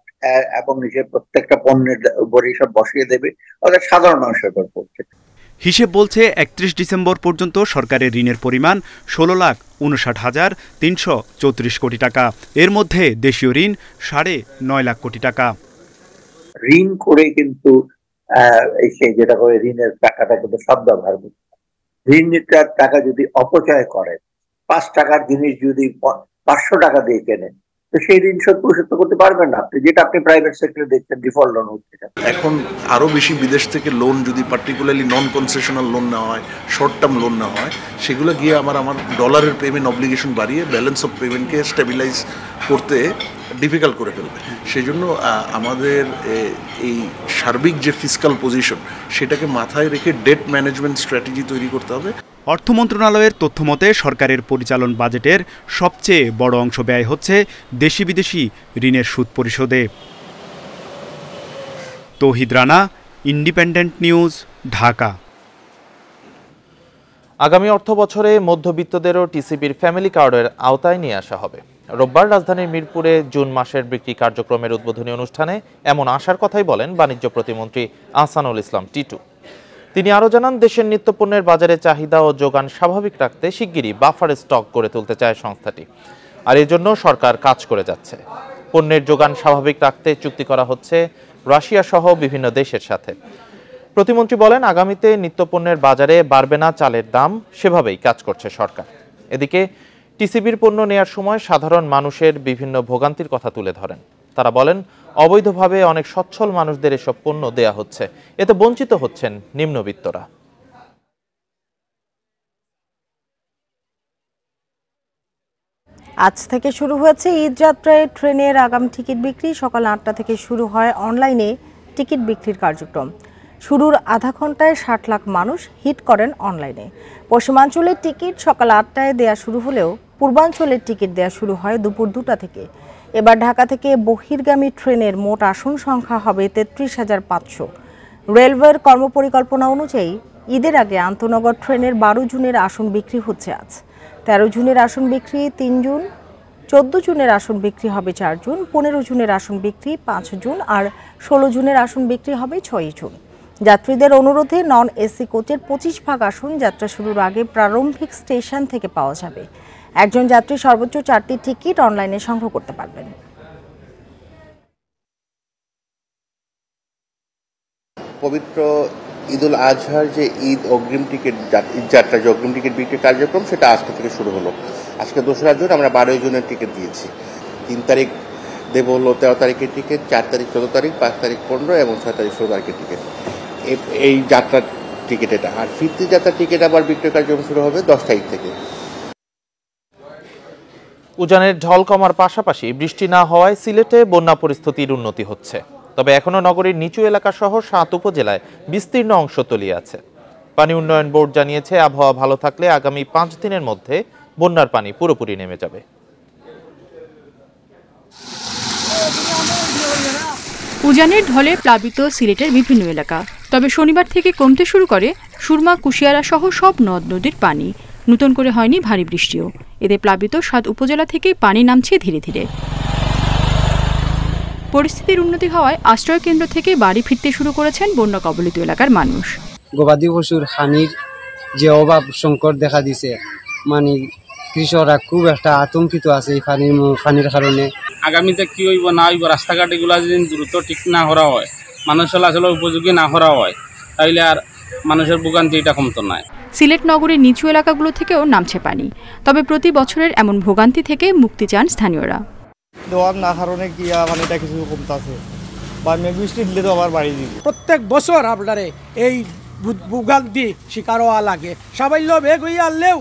S23: এবং নিজের প্রত্যেকটা পণ্যের উপরে সব বসিয়ে দেবে, অর্থাৎ সাধারণ মানুষের উপর পড়ছে।
S22: হিসেব বলছে 31 ডিসেম্বর পর্যন্ত সরকারের ঋণের পরিমাণ 16,59,334 কোটি টাকা। এর মধ্যে দেশীয় ঋণ 9.5 লাখ কোটি টাকা।
S23: ঋণ করে কিন্তু যেটা করে ঋণের টাকাটা কিন্তু সব ব্যবহার করতে, ঋণের টাকা যদি অপচয় করে, 5 টাকার জিনিস যদি 500 টাকা দিয়ে কেনেন, তো সেই ঋণ শোধ পরিশোধ করতে পারবেন না আপনি, যেটা আপনি প্রাইভেট সেক্টরে দেখছেন ডিফল্ট লোন হচ্ছে।
S24: এখন আরো বেশি বিদেশ থেকে লোন যদি পার্টিকুলারলি নন কনসেশনাল লোন নেওয়া হয়, শর্ট টার্ম লোন নেওয়া হয়, সেগুলো গিয়ে আমার ডলারের পেমেন্ট অব্লিগেশন বাড়িয়ে ব্যালেন্স অফ পেমেন্টকে স্টেবিলাইজ করতে ডিফিকাল্ট করে ফেলবে। সেই জন্য আমাদের এই সার্বিক যে ফিসকাল পজিশন, সেটাকে মাথায় রেখে ডেট ম্যানেজমেন্ট স্ট্র্যাটেজি তৈরি করতে হবে।
S22: অর্থ মন্ত্রণালয়ের তথ্যমতে সরকারের পরিচালন বাজেটের সবচেয়ে বড় অংশ ব্যয় হচ্ছে দেশি বিদেশি ঋণের সুদ পরিশোধে। তৌহিদ রানা, ইন্ডিপেন্ডেন্ট নিউজ, ঢাকা।
S1: আগামী অর্থবছরে মধ্যবিত্তদেরও টিসিবির ফ্যামিলি কার্ডের আওতায় নিয়ে আসা হবে। রোববার রাজধানীর মিরপুরে জুন মাসের বিক্রি কার্যক্রমের উদ্বোধনী অনুষ্ঠানে এমন আশার কথাই বলেন বাণিজ্য প্রতিমন্ত্রী আহসানুল ইসলাম টিটু। তিনি আরও জানান, দেশের নিত্যপণ্যের বাজারে চাহিদা ও যোগান স্বাভাবিক রাখতে শিগগিরই বাফার স্টক গড়ে তুলতে চায় সংস্থাটি, আর এর জন্য সরকার কাজ করে যাচ্ছে। পণ্যের যোগান স্বাভাবিক রাখতে চুক্তি করা হচ্ছে রাশিয়া সহ বিভিন্ন দেশের সাথে। প্রতিমন্ত্রী বলেন, আগামীতে নিত্যপণ্যের বাজারে বাড়বে না চালের দাম, সেভাবেই কাজ করছে সরকার। এদিকে টিসিবির পণ্য নেয়ার সময় সাধারণ মানুষের বিভিন্ন ভোগান্তির কথা তুলে ধরেন। তারা বলেন, অবৈধভাবে অনেক সচ্ছল মানুষদের এসব পণ্য দেয়া হচ্ছে, এতে বঞ্চিত হচ্ছেন নিম্নবিত্তরা।
S2: আজ থেকে শুরু হয়েছে ঈদযাত্রায় ট্রেনের আগাম টিকিট বিক্রি। সকাল 8টা থেকে শুরু হয় অনলাইনে টিকিট বিক্রির কার্যক্রম। শুরুর আধা ঘন্টায় 60 লাখ মানুষ হিট করেন অনলাইনে। পশ্চিমাঞ্চলের টিকিট সকাল 8টায় দেয়া শুরু হলেও পূর্বাঞ্চলের টিকিট দেয়া শুরু হয় দুপুর 2টা থেকে। এবার ঢাকা থেকে বহির্গামী ট্রেনের মোট আসন সংখ্যা হবে 33,500। রেলওয়ের কর্মপরিকল্পনা অনুযায়ী ঈদের আগে আন্তনগর ট্রেনের 12 জুনের আসন বিক্রি হচ্ছে আজ। 13 জুনের আসন বিক্রি 3 জুন, 14 জুনের আসন বিক্রি হবে 4 জুন, 15 জুনের আসন বিক্রি 5 জুন আর 16 জুনের আসন বিক্রি হবে 6 জুন। যাত্রীদের অনুরোধে নন এসি কোচের 25 % আসন যাত্রা শুরুর আগে প্রারম্ভিক স্টেশন থেকে পাওয়া যাবে। একজন যাত্রী সর্বোচ্চ 4টি টিকিট অনলাইনে সংগ্রহ করতে পারবেন।
S4: পবিত্র ঈদুল আজহার যে ঈদ অগ্রিম টিকিট যাত্রা যে অগ্রিম টিকিট বিক্রি কার্যক্রম সেটা আজকে থেকে শুরু হলো। আজকে 2রা জুন আমরা 12 জুনের টিকিট দিয়েছি। 3 তারিখ দেব হলো 13 তারিখের টিকিট, 4 তারিখ 14 তারিখ, 5 তারিখ 15 এবং 6 তারিখ 16 তারিখের টিকিট। এই যাত্রার টিকিট এটা। আর ফিরতি যাত্রার টিকিট আবার বিক্রয় কার্যক্রম শুরু হবে 10 তারিখ থেকে।
S1: উজানের ঢল কমার পাশাপাশি বৃষ্টি না হওয়ায় সিলেটে বন্যা পরিস্থিতির উন্নতি হচ্ছে। তবে এখনো নগরীর নিচু এলাকা সহ 7 উপজেলায় বিস্তীর্ণ অংশ তলিয়ে আছে। পানি উন্নয়ন বোর্ড জানিয়েছে আবহাওয়া ভালো থাকলে আগামী 5 দিনের মধ্যে বন্যার পানি পুরোপুরি নেমে যাবে।
S5: উজানের ঢলে প্লাবিত সিলেটের বিভিন্ন এলাকা। তবে শনিবার থেকে কমতে শুরু করে সুরমা, কুশিয়ারা সহ সব নদ নদীর পানি। নতুন করে হয়নি ভারী বৃষ্টিও। এতে প্লাবিত 7 উপজেলা থেকে পানি নামছে ধীরে ধীরে। পরিস্থিতির উন্নতি হওয়ায় আশ্রয় কেন্দ্র থেকে বাড়ি ফিরতে শুরু করেছেন বন্যা কবলিত এলাকার মানুষ।
S6: গবাদি পশুর হানির যে অভাব সংকট দেখা দিছে, মানে কৃষকরা খুব একটা আতঙ্কিত আছে এই পানির কারণে।
S7: আগামীতে কি হইব না হইব, রাস্তাঘাট এগুলা যদি দ্রুত ঠিক না করা হয়, মানুষ চলাচলের উপযোগী না করা হয়, তাইলে আর মানুষের ভোগান্তি এটা কমতো না।
S5: সিলেট নগরীর নিচু এলাকাগুলো থেকেও নামছে পানি। তবে প্রতি বছরের এমন ভোগান্তি থেকে মুক্তি চান স্থানীয়রা।
S8: দোয়ার না কারণে কি পানিটা কিছু কমতাছে বা বৃষ্টি দিলে তো আবার বাড়ি দিবে।
S25: প্রত্যেক বছর আপনারে এই ভোগান্তি শিকার হওয়া লাগে। সামান্য বেগ হয়ে আনলেও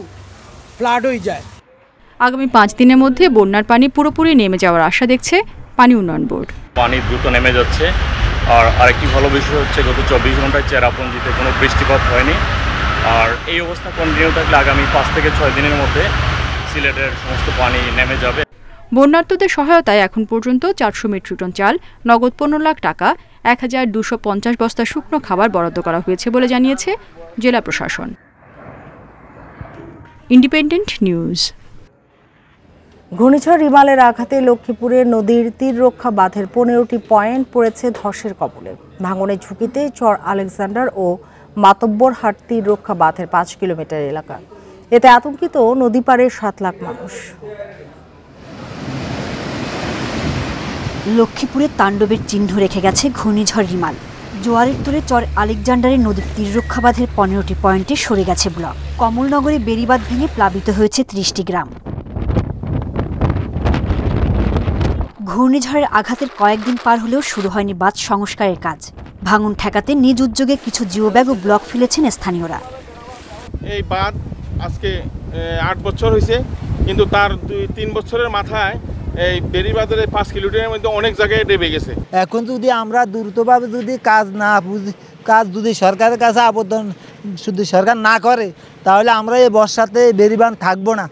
S25: ফ্লাড হয়ে যায়।
S5: আগামী 5 দিনের মধ্যে বন্যার পানি পুরোপুরি নেমে যাওয়ার আশা দেখছে পানি উন্নয়ন বোর্ড।
S26: পানি দ্রুত নেমে যাচ্ছে। আর আরেকটি ভালো বিষয় হচ্ছে গত 24 ঘন্টায় চেরাপুঞ্জিতে কোনো বৃষ্টিপাত হয়নি। আর এই অবস্থা কন্টিনিউ থাকলে আগামী 5 থেকে 6 দিনের মধ্যে সিলেটের সমস্ত পানি নেমে যাবে।
S5: বন্যার্তদের সহায়তায় এখন পর্যন্ত 400 মেট্রিক টন চাল, নগদ 15 লাখ টাকা, 1250 বস্তা শুকনো খাবার বরাদ্দ করা হয়েছে বলে জানিয়েছে জেলা প্রশাসন। Independent news.
S2: ঘূর্ণিঝড় রিমালের আঘাতে লক্ষ্মীপুরে নদীর তীর রক্ষা বাঁধের 15টি পয়েন্ট পড়েছে ধসের কবলে। ভাঙনের ঝুঁকিতে চর আলেকজান্ডার ও মাতব্বরহাট তীর রক্ষা বাঁধের 5 কিলোমিটার এলাকা। এতে আতঙ্কিত নদী পাড়ের 7 লাখ মানুষ।
S27: লক্ষ্মীপুরে তাণ্ডবের চিহ্ন রেখে গেছে ঘূর্ণিঝড় রিমাল। জোয়ারের তোড়ে চর আলেকজান্ডারের নদীর তীর রক্ষা বাঁধের 15টি পয়েন্টে সরে গেছে ব্লক। কমলনগরে বেড়িবাঁধ ভেঙে প্লাবিত হয়েছে 30টি গ্রাম। ঘূর্ণিঝড়ের আঘাতের কয়েকদিন পার হলেও শুরু হয়নি বাঁধ সংস্কারের কাজ। ভাঙন ঠেকাতে নিজ উদ্যোগে কিছু জিওব্যাগ ও ব্লক ফেলেছেন স্থানীয়রা।
S28: এই বাঁধ আজকে 8 বছর হয়েছে, কিন্তু তার 2-3 বছরের মাথায় এই বেড়িবাঁধের 5 কিলোমিটারের মধ্যে অনেক জায়গায় ডেবে গেছে।
S29: এখন যদি আমরা দ্রুতভাবে যদি কাজ যদি সরকারের কাছে আবেদন যদি সরকার না করে, তাহলে আমরা এই বর্ষাতে বেড়িবাঁধ থাকবো না।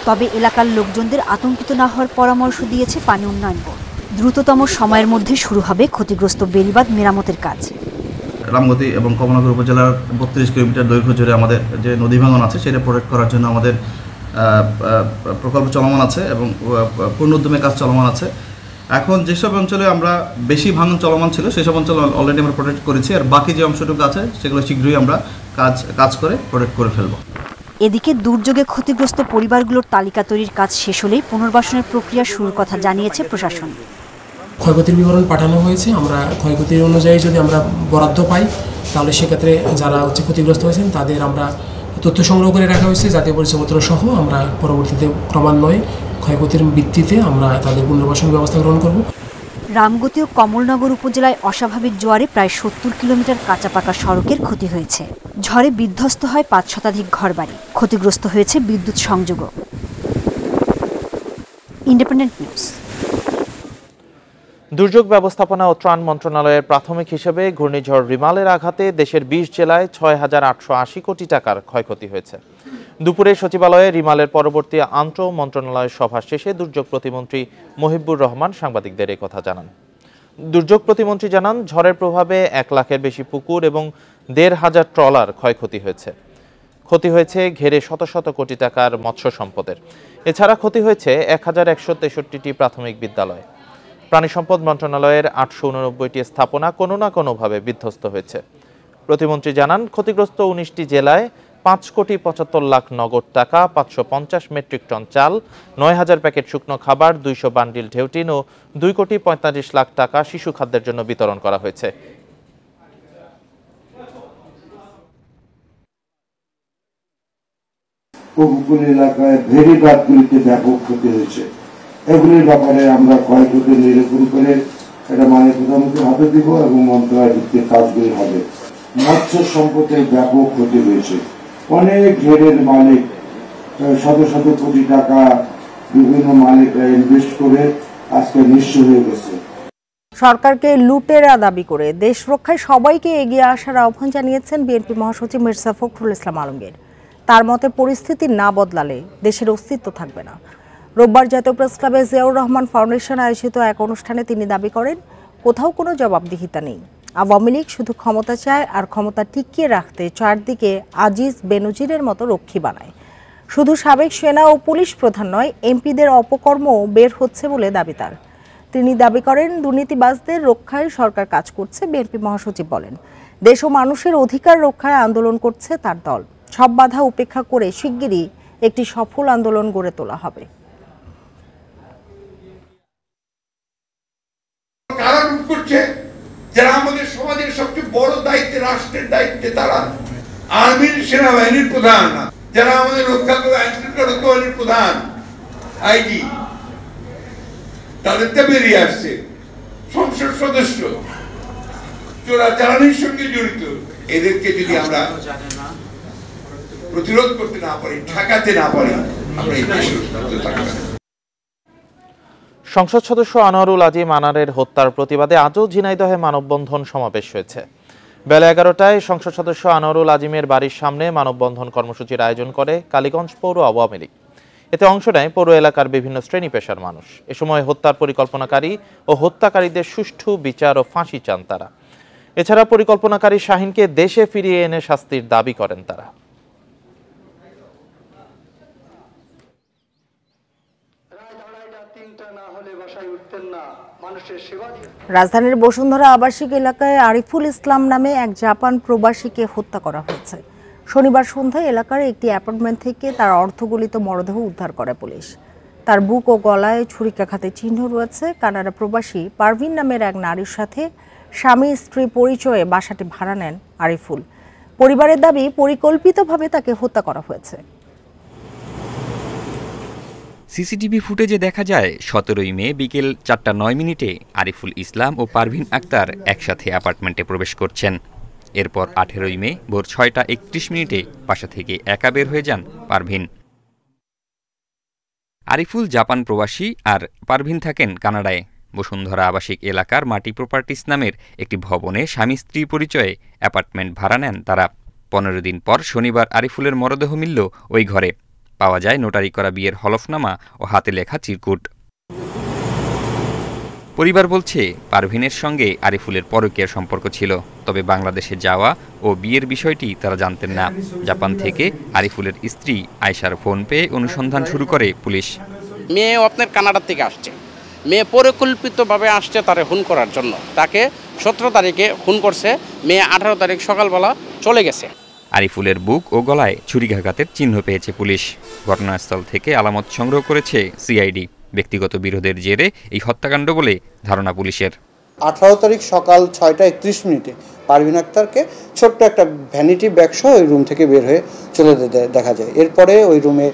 S27: তবে এলাকার লোকজনদের আতঙ্কিত না হওয়ার পরামর্শ দিয়েছে পানি উন্নয়ন বোর্ড। দ্রুততম সময়ের মধ্যে শুরু হবে ক্ষতিগ্রস্ত বেড়িবাঁধ মেরামতের কাজ।
S30: রামগতি এবং কমলনগর উপজেলার 32 কিলোমিটার দৈর্ঘ্য জুড়ে আমাদের যে নদী ভাঙন আছে সেটা প্রোটেক্ট করার জন্য আমাদের প্রকল্প চলমান আছে এবং পূর্ণ উদ্যমে কাজ চলমান আছে। এখন যেসব অঞ্চলে আমরা বেশি ভাঙন চলমান ছিল সেসব অঞ্চল অলরেডি আমরা প্রোটেক্ট করেছি, আর বাকি যে অংশটুকু আছে সেগুলো শীঘ্রই আমরা কাজ করে প্রোটেক্ট করে ফেলব।
S27: এদিকে দুর্যোগে ক্ষতিগ্রস্ত পরিবারগুলোর তালিকা তৈরির কাজ শেষ হলেই পুনর্বাসনের প্রক্রিয়া শুরুর কথা জানিয়েছে প্রশাসন।
S31: ক্ষয়ক্ষতির বিবরণ পাঠানো হয়েছে। আমরা ক্ষয়ক্ষতির অনুযায়ী যদি আমরা বরাদ্দ পাই, তাহলে সেক্ষেত্রে যারা ক্ষতিগ্রস্ত হয়েছেন তাদের আমরা তথ্য সংগ্রহ করে রাখা হয়েছে। জাতীয় পরিচয়পত্র সহ আমরা পরবর্তীতে ক্রমান্বয়ে ক্ষয়ক্ষতির ভিত্তিতে আমরা তাদের পুনর্বাসন ব্যবস্থা গ্রহণ করব।
S27: রামগতি ও কমলনগর উপজেলায় অস্বাভাবিক জোয়ারে প্রায় 70 কিলোমিটার কাঁচা পাকা সড়কের ক্ষতি হয়েছে। ঝড়ে বিধ্বস্ত হয় 5 শতাধিক ঘরবাড়ি, ক্ষতিগ্রস্ত হয়েছে বিদ্যুৎ সংযোগও। Independent news.
S1: দুর্যোগ ব্যবস্থাপনা ও ত্রাণ মন্ত্রণালয়ের প্রাথমিক হিসেবে ঘূর্ণিঝড় রিমালের আঘাতে দেশের 20 জেলায় 6,880 কোটি টাকার ক্ষয়ক্ষতি হয়েছে। দুপুরে সচিবালয়ে রিমালের পরবর্তী আন্তঃ মন্ত্রণালয় সভা শেষে দুর্যোগ প্রতিমন্ত্রী মহিবুর রহমান সাংবাদিকদের এই কথা জানান। দুর্যোগ প্রতিমন্ত্রী জানান, ঝড়ের প্রভাবে ১ লাখের বেশি পুকুর এবং ১,৫০০ ট্রলার ক্ষয়ক্ষতি হয়েছে। ক্ষতি হয়েছে ঘেরে শত শত কোটি টাকার মৎস্য সম্পদের। এছাড়া ক্ষতি হয়েছে ১,১৬৩টি প্রাথমিক বিদ্যালয়। প্রাণী সম্পদ মন্ত্রণালয়ের ৮৮৯টি স্থাপনা কোনো না কোনোভাবে বিধ্বস্ত হয়েছে। প্রতিমন্ত্রী জানান, ক্ষতিগ্রস্ত ১৯টি জেলায় ৫,৭৫,০০,০০০ নগদ টাকা, ৫৫০ মেট্রিক টন চাল, ৯,০০০ প্যাকেট শুকনো খাবার, ২০০ বান্ডিল ঢেউটিন ও ২,৪৫,০০,০০০ টাকা শিশু খাদ্যের জন্য বিতরণ করা হয়েছে।
S9: উপকূল এলাকায় ভেড়িঘাটগুলিতে ব্যাপক ক্ষতি হয়েছে। এগুলির ব্যাপারে আমরা ক্ষয়ক্ষতি নিরূপণ করে এটা মাননীয় প্রধানমন্ত্রীর হাতে দিব এবং মন্ত্রণালয় ভিত্তিক কাজগুলি হবে। মৎস্য সম্পদের ব্যাপক ক্ষতি হয়েছে। অনেক ঘেরের মালিক শত শত কোটি টাকা বিভিন্ন মালিকরা ইনভেস্ট করে আজকে নিঃস্ব হয়ে গেছে।
S2: সরকারকে লুটেরা দাবি করে দেশ রক্ষায় সবাইকে এগিয়ে আসার আহ্বান জানিয়েছেন বিএনপি মহাসচিব মির্জা ফখরুল ইসলাম আলমগীর। তার মতে, পরিস্থিতি না বদলালে দেশের অস্তিত্ব থাকবে না। রোববার জাতীয় প্রেস ক্লাবে জিয়াউর রহমান ফাউন্ডেশন আয়োজিত এক অনুষ্ঠানে তিনি দাবি করেন, কোথাও কোনো জবাবদিহিতা নেই। আওয়ামী লীগ শুধু ক্ষমতা চায় আর ক্ষমতা টিকিয়ে রাখতে চারদিকে আজিজ বেনজিরের মতো রক্ষী বানায়। শুধু সাবেক সেনা ও পুলিশ প্রধান নয়, এমপিদের অপকর্মও বের হচ্ছে বলে দাবি তার। তিনি দাবি করেন, দুর্নীতিবাজদের রক্ষায় সরকার কাজ করছে। বিএনপি মহাসচিব বলেন, দেশ ও মানুষের অধিকার রক্ষায় আন্দোলন করছে তার দল। সব বাধা উপেক্ষা করে শিগগিরই একটি সফল আন্দোলন গড়ে তোলা হবে।
S10: কারা লুট করছে? যারা আমাদের সমাজের সবচেয়ে বড় দায়িত্বে, রাষ্ট্রের দায়িত্বে, তারা আর্মির, সেনাবাহিনীর প্রধান, যারা আমাদের রক্ষা বাহিনীর প্রধান, আইজি, তাদেরটা বেরিয়ে আসছে। সংসদ সদস্য চোরাচালানির সঙ্গে জড়িত, এদেরকে যদি আমরা প্রতিরোধ করতে না পারি, ঠেকাতে না পারি, আমরা এই দেশে থাকবো না।
S1: সংসদ সদস্য আনোয়ারুল আজিম আনারের হত্যার প্রতিবাদে আজও ঝিনাইদহে মানববন্ধন সমাবেশ হয়েছে। বেলা ১১টায় সংসদ সদস্য আনোয়ারুল আজিমের বাড়ির সামনে মানববন্ধন কর্মসূচির আয়োজন করে কালীগঞ্জ পৌর আওয়ামী লীগ। এতে অংশ নেয় পৌর এলাকার বিভিন্ন শ্রেণী পেশার মানুষ। এ সময় হত্যার পরিকল্পনাকারী ও হত্যাকারীদের সুষ্ঠু বিচার ও ফাঁসি চান তারা। এছাড়া পরিকল্পনাকারী শাহিনকে দেশে ফিরিয়ে এনে শাস্তির দাবি করেন তারা।
S2: রাজধানীর বসুন্ধরা আবাসিক এলাকায় আরিফুল ইসলাম নামে এক জাপান প্রবাসীকে হত্যা করা হয়েছে। শনিবার সন্ধ্যায় এলাকার একটি অ্যাপার্টমেন্ট থেকে তার অর্ধগলিত মরদেহ উদ্ধার করে পুলিশ। তার বুক ও গলায় ছুরিকাঘাতের চিহ্ন রয়েছে। কানাডা প্রবাসী পারভিন নামের এক নারীর সাথে স্বামী স্ত্রী পরিচয়ে বাসাটি ভাড়া নেন আরিফুল। পরিবারের দাবি, পরিকল্পিতভাবে তাকে হত্যা করা হয়েছে।
S11: সিসিটিভি ফুটেজে দেখা যায় ১৭ই মে বিকেল ৪:০৯ আরিফুল ইসলাম ও পারভিন আক্তার একসাথে অ্যাপার্টমেন্টে প্রবেশ করছেন। এরপর ১৮ই মে ভোর ৬:৩১ বাসা থেকে একা বের হয়ে যান পারভিন। আরিফুল জাপান প্রবাসী আর পারভিন থাকেন কানাডায়। বসুন্ধরা আবাসিক এলাকার মাটি প্রপার্টিস নামের একটি ভবনে স্বামী স্ত্রী পরিচয়ে অ্যাপার্টমেন্ট ভাড়া নেন তারা। ১৫ দিন পর শনিবার আরিফুলের মরদেহ মিলল ওই ঘরে। পাওয়া যায় নোটারি করা বিয়ের হলফনামা ও হাতে লেখা চিরকুট। পরিবার বলছে, পারভিনের সঙ্গে আরিফুলের পরকীয়ার সম্পর্ক ছিল, তবে বাংলাদেশে যাওয়া ও বিয়ের বিষয়টি তারা জানতেন না। জাপান থেকে আরিফুলের স্ত্রী আয়শার ফোন পেয়ে অনুসন্ধান শুরু করে পুলিশ।
S12: মেয়ে আপনার কানাডা থেকে আসছে, মেয়ে পরিকল্পিতভাবে আসছে তারে খুন করার জন্য। তাকে ১৭ তারিখে খুন করছে, মেয়ে ১৮ তারিখ সকালবেলা চলে গেছে।
S11: আরিফুলের বুক ও গলায় ছুরিকাঘাতের চিহ্ন পেয়েছে পুলিশ। ঘটনাস্থল থেকে আলামত সংগ্রহ করেছে সিআইডি। ব্যক্তিগত বিরোধের জেরে এই হত্যাকাণ্ড বলে ধারণা পুলিশের।
S13: ১৮ তারিখ সকাল ৬:৩১ পারভিন আক্তারকে ছোট্ট একটা ভ্যানিটি ব্যাগ সহ ওই রুম থেকে বের হয়ে চলে যেতে দেখা যায়। এরপরে ওই রুমে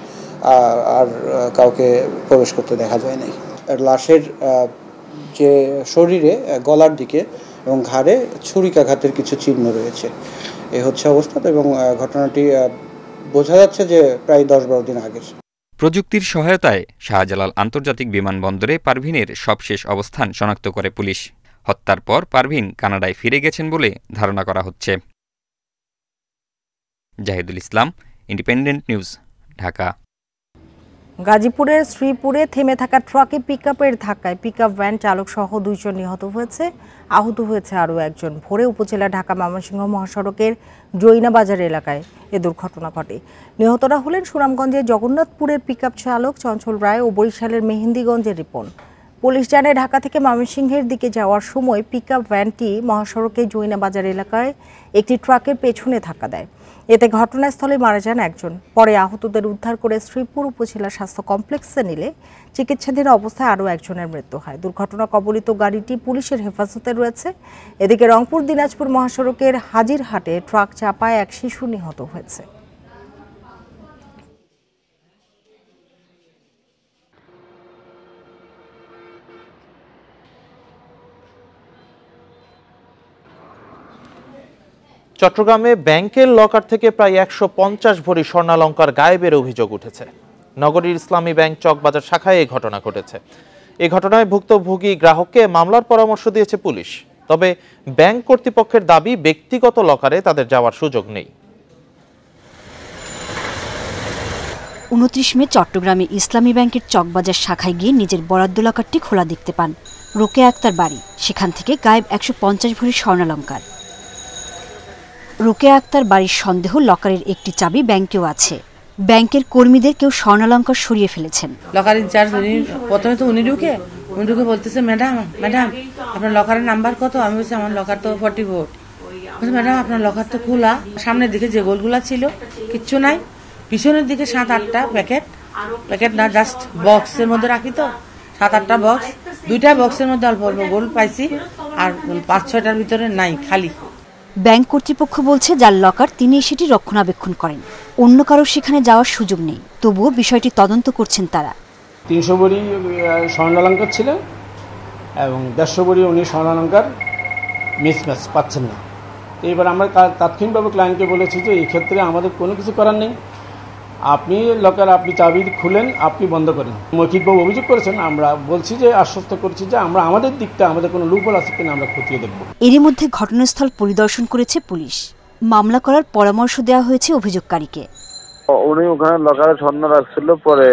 S13: আর কাউকে প্রবেশ করতে দেখা যায় নাই। লাশের যে শরীরে গলার দিকে এবং ঘাড়ে ছুরিকাঘাতের কিছু চিহ্ন রয়েছে। এই হচ্ছে অবস্থা এবং ঘটনাটি বোঝা যাচ্ছে যে প্রায় ১০-১২ দিন আগের।
S11: প্রযুক্তির সহায়তায় শাহজালাল আন্তর্জাতিক বিমানবন্দরে পারভিনের সবশেষ অবস্থান শনাক্ত করে পুলিশ। হত্যার পর পারভিন কানাডায় ফিরে গেছেন বলে ধারণা করা হচ্ছে। জাহিদুল ইসলাম, ইন্ডিপেন্ডেন্ট নিউজ, ঢাকা।
S2: গাজীপুরের শ্রীপুরে থেমে থাকা ট্রাকে পিকআপের ধাক্কায় পিকআপ ভ্যান চালক সহ 2 জন নিহত হয়েছে, আহত হয়েছে আরও একজন। ভোরে উপজেলা ঢাকা ময়মনসিংহ মহাসড়কের জৈনাবাজার এলাকায় এ দুর্ঘটনা ঘটে। নিহতরা হলেন সুনামগঞ্জের জগন্নাথপুরের পিকআপ চালক চঞ্চল রায় ও বরিশালের মেহেন্দিগঞ্জের রিপন। পুলিশ জানায় ঢাকা থেকে ময়মনসিংহের দিকে যাওয়ার সময় পিকআপ ভ্যানটি মহাসড়কের জৈনাবাজার এলাকায় একটি ট্রাকের পেছনে ধাক্কা দেয়। এতে ঘটনাস্থলে মারা যান একজন। পরে আহতদের উদ্ধার করে শ্রীপুর উপজেলা স্বাস্থ্য কমপ্লেক্সে নিলে চিকিৎসাধীন অবস্থায় আরও একজনের মৃত্যু হয়। দুর্ঘটনা কবলিত গাড়িটি পুলিশের হেফাজতে রয়েছে। এদিকে রংপুর দিনাজপুর মহাসড়কের হাজিরহাটে ট্রাক চাপায় এক শিশু নিহত হয়েছে।
S1: চট্টগ্রামে ব্যাংকের লকার থেকে প্রায় 150 ভরি স্বর্ণালংকার গায়েবের অভিযোগ উঠেছে। নগরীর ইসলামী ব্যাংক চকবাজার শাখায় এই ঘটনা ঘটেছে। এই ঘটনায় ভুক্তভোগী গ্রাহককে মামলার পরামর্শ দিয়েছে পুলিশ। তবে ব্যাংক কর্তৃপক্ষের দাবি ব্যক্তিগত লকারে তাদের যাওয়ার সুযোগ নেই।
S27: 29 মে চট্টগ্রামে ইসলামী ব্যাংকের চকবাজার শাখায় গিয়ে নিজের বরাদ্দ লকারটি খোলা দেখতে পান রোকেয়া আক্তার বাড়ি। সেখান থেকে গায়েব 150 ভরি স্বর্ণালংকার। রোকেয়া আক্তার বাড়ির সন্দেহ লকারের একটি চাবি ব্যাংকেও আছে। ব্যাংকের কর্মীদের কেউ স্বর্ণালংকার সরিয়ে ফেলেছেন।
S3: লকার ইনচার্জ প্রথমে তো উনি ঢুকে বলতেছে, ম্যাডাম আপনার লকারের নাম্বার কত? আমি বলছি আমার লকার তো 44। বলছি ম্যাডাম আপনার লকার তো খোলা, সামনের দিকে যে গোলগুলা ছিল কিচ্ছু নাই, পিছনের দিকে 7-8টা প্যাকেট না জাস্ট বক্সের মধ্যে রাখি তো 7-8টা বক্স, 2টা বক্সের মধ্যে অল্প অল্প গোল্ড পাইছি আর 5-6টার ভিতরে নাই, খালি।
S27: ব্যাংক কর্তৃপক্ষ বলছে যার লকার তিনি সেটি রক্ষণাবেক্ষণ করেন, অন্য কারো সেখানে যাওয়ার সুযোগ নেই। তবুও বিষয়টি তদন্ত করছেন তারা।
S14: 300 ভরি স্বর্ণালংকার ছিল এবং 150 ভরি উনি স্বর্ণালংকার মিসম্যাচ পাচ্ছেন না। তো এবার আমরা তাৎক্ষণিকভাবে ক্লায়েন্টকে বলেছি যে এই ক্ষেত্রে আমাদের কোনো কিছু করার নেই, আপনি লকার আপনি চাবি খুলেন, আপনি বন্ধ করেন। মৌখিকভাবে অভিযোগ করেছেন, আমরা বলছি যে আশ্বস্ত করছি যে আমরা আমাদের দিকটা আমাদের কোনো লুপহোল আছে কিনা আমরা খতিয়ে দেখব।
S27: এরই মধ্যে ঘটনাস্থল পরিদর্শন করেছে পুলিশ। মামলা করার পরামর্শ দেওয়া হয়েছে অভিযোগকারীকে।
S15: উনি ওখানে লকারে স্বর্ণ রাখছিল, পরে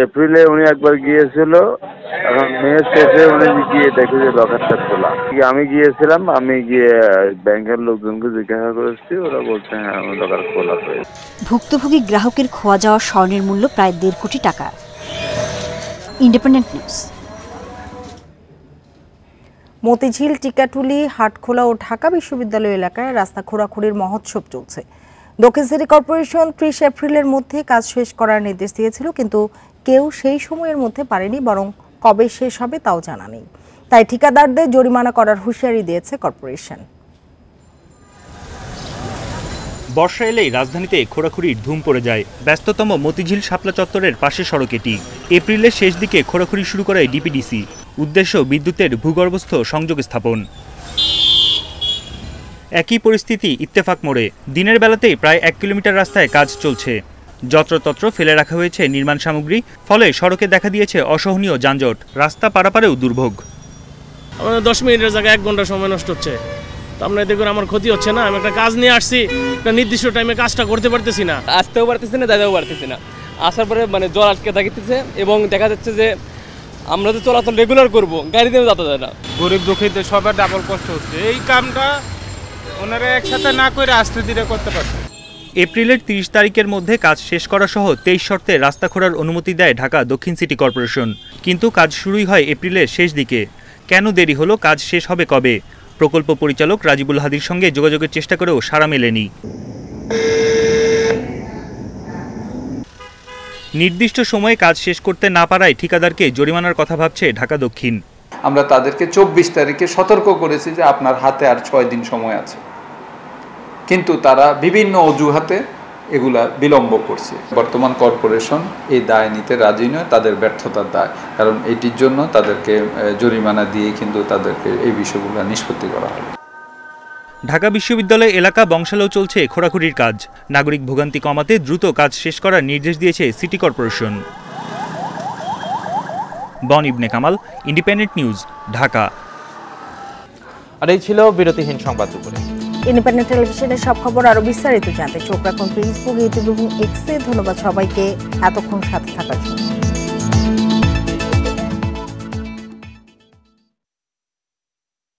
S15: এপ্রিলে উনি একবার গিয়েছিল, এখন মে শেষে উনি গিয়ে দেখে যে লকারটা খোলা। আমি গিয়েছিলাম, আমি গিয়ে ব্যাংকের লোকজনকে জিজ্ঞাসা করেছি, ওরা বলছে হ্যাঁ লকার খোলা হয়েছে।
S27: ভুক্তভোগী গ্রাহকের খোয়া যাওয়া স্বর্ণের মূল্য প্রায় 1.5 কোটি টাকা। Independent News.
S2: মতিঝিল, টিকাটুলি, হাটখোলা ও ঢাকা বিশ্ববিদ্যালয় এলাকায় রাস্তা খোঁড়াখুড়ির মহোৎসব চলছে। দক্ষিণ সিটি কর্পোরেশন 30 এপ্রিলের মধ্যে কাজ শেষ করার নির্দেশ দিয়েছিল, কিন্তু কেউ সেই সময়ের মধ্যে পারেনি, বরং কবে শেষ হবে তাও জানা নেই। তাই ঠিকাদারদের জরিমানা করার হুঁশিয়ারি দিয়েছে কর্পোরেশন।
S22: বর্ষা এলেই রাজধানীতে খোঁড়াখুড়ির ধুম পড়ে যায়। ব্যস্ততম মতিঝিল শাপলা চত্বরের পাশে সড়ক এটি। এপ্রিলের শেষ দিকে খোঁড়াখুড়ি শুরু করে ডিপিডিসি। উদ্দেশ্য বিদ্যুতের ভূগর্ভস্থ সংযোগ স্থাপন। একই পরিস্থিতি ইত্তেফাক মোড়ে। দিনের বেলাতেই প্রায় 1 কিলোমিটার রাস্তায় কাজ চলছে। যত্রতত্র ফেলে রাখা হয়েছে নির্মাণ সামগ্রী, ফলে সড়কে দেখা দিয়েছে অসহনীয় যানজট। রাস্তা পারাপারেও দুর্ভোগ।
S7: আমাদের 10 মিনিটের জায়গায় 1 ঘন্টা সময় নষ্ট হচ্ছে। তো আপনার দেখুন আমার ক্ষতি হচ্ছে না। আমি একটা কাজ নিয়ে আসছি, একটা নির্দিষ্ট টাইমে কাজটা করতে পারতেছি না,
S16: আসতেও পারতেছি না, যাইতেও পারতেছি না। আসার পরে জল আটকে থাকিতেছে এবং দেখা যাচ্ছে যে আমরা তো চলাচল রেগুলার করবো, গাড়িতেও যেতে যায় না।
S28: গরিব দুঃখীদের সবার ডাবল কষ্ট হচ্ছে। এই কামটা ওনারা একসাথে না করে আস্তে ধীরে করতে পারছে।
S22: এপ্রিলের 30 তারিখের মধ্যে কাজ শেষ করা সহ 23 শর্তে রাস্তা খোঁড়ার অনুমতি দেয় ঢাকা দক্ষিণ সিটি কর্পোরেশন। কিন্তু কাজ শুরুই হয় এপ্রিলের শেষ দিকে। কেন দেরি হলো? কাজ শেষ হবে কবে? প্রকল্প পরিচালক রাজিবুল হাদির সঙ্গে যোগাযোগের চেষ্টা করেও সাড়া মেলেনি। নির্দিষ্ট সময়ে কাজ শেষ করতে না পারায় ঠিকাদারকে জরিমানার কথা ভাবছে ঢাকা দক্ষিণ।
S17: আমরা তাদেরকে 24 তারিখে সতর্ক করেছি যে আপনার হাতে আর 6 দিন সময় আছে, কিন্তু তারা বিভিন্ন অজুহাতে এগুলা বিলম্ব করছে। বর্তমান কর্পোরেশন এই দায় নিতে রাজি নয়, তাদের ব্যর্থতার দায়, কারণ এটির জন্য তাদেরকে জরিমানা দিয়ে কিন্তু তাদেরকে এই বিষয়গুলো নিষ্পত্তি করা হবে।
S22: ঢাকা বিশ্ববিদ্যালয় এলাকা বংশালেও চলছে খোঁড়াখুড়ির কাজ। নাগরিক ভোগান্তি কমাতে দ্রুত কাজ শেষ করার নির্দেশ দিয়েছে সিটি কর্পোরেশন। বন ইবনে কামাল, ইন্ডিপেন্ডেন্ট নিউজ, ঢাকা।
S1: আর এই ছিল বিরতিহীন সংবাদ দুপুরে।
S2: ইন্ডিপেন্ডেন্ট টেলিভিশনের সব খবর আরো বিস্তারিত জানতে চোখ রাখুন ফেসবুক, ইউটিউব এবং এক্সে। ধন্যবাদ সবাইকে এতক্ষণ সাথে থাকার জন্য।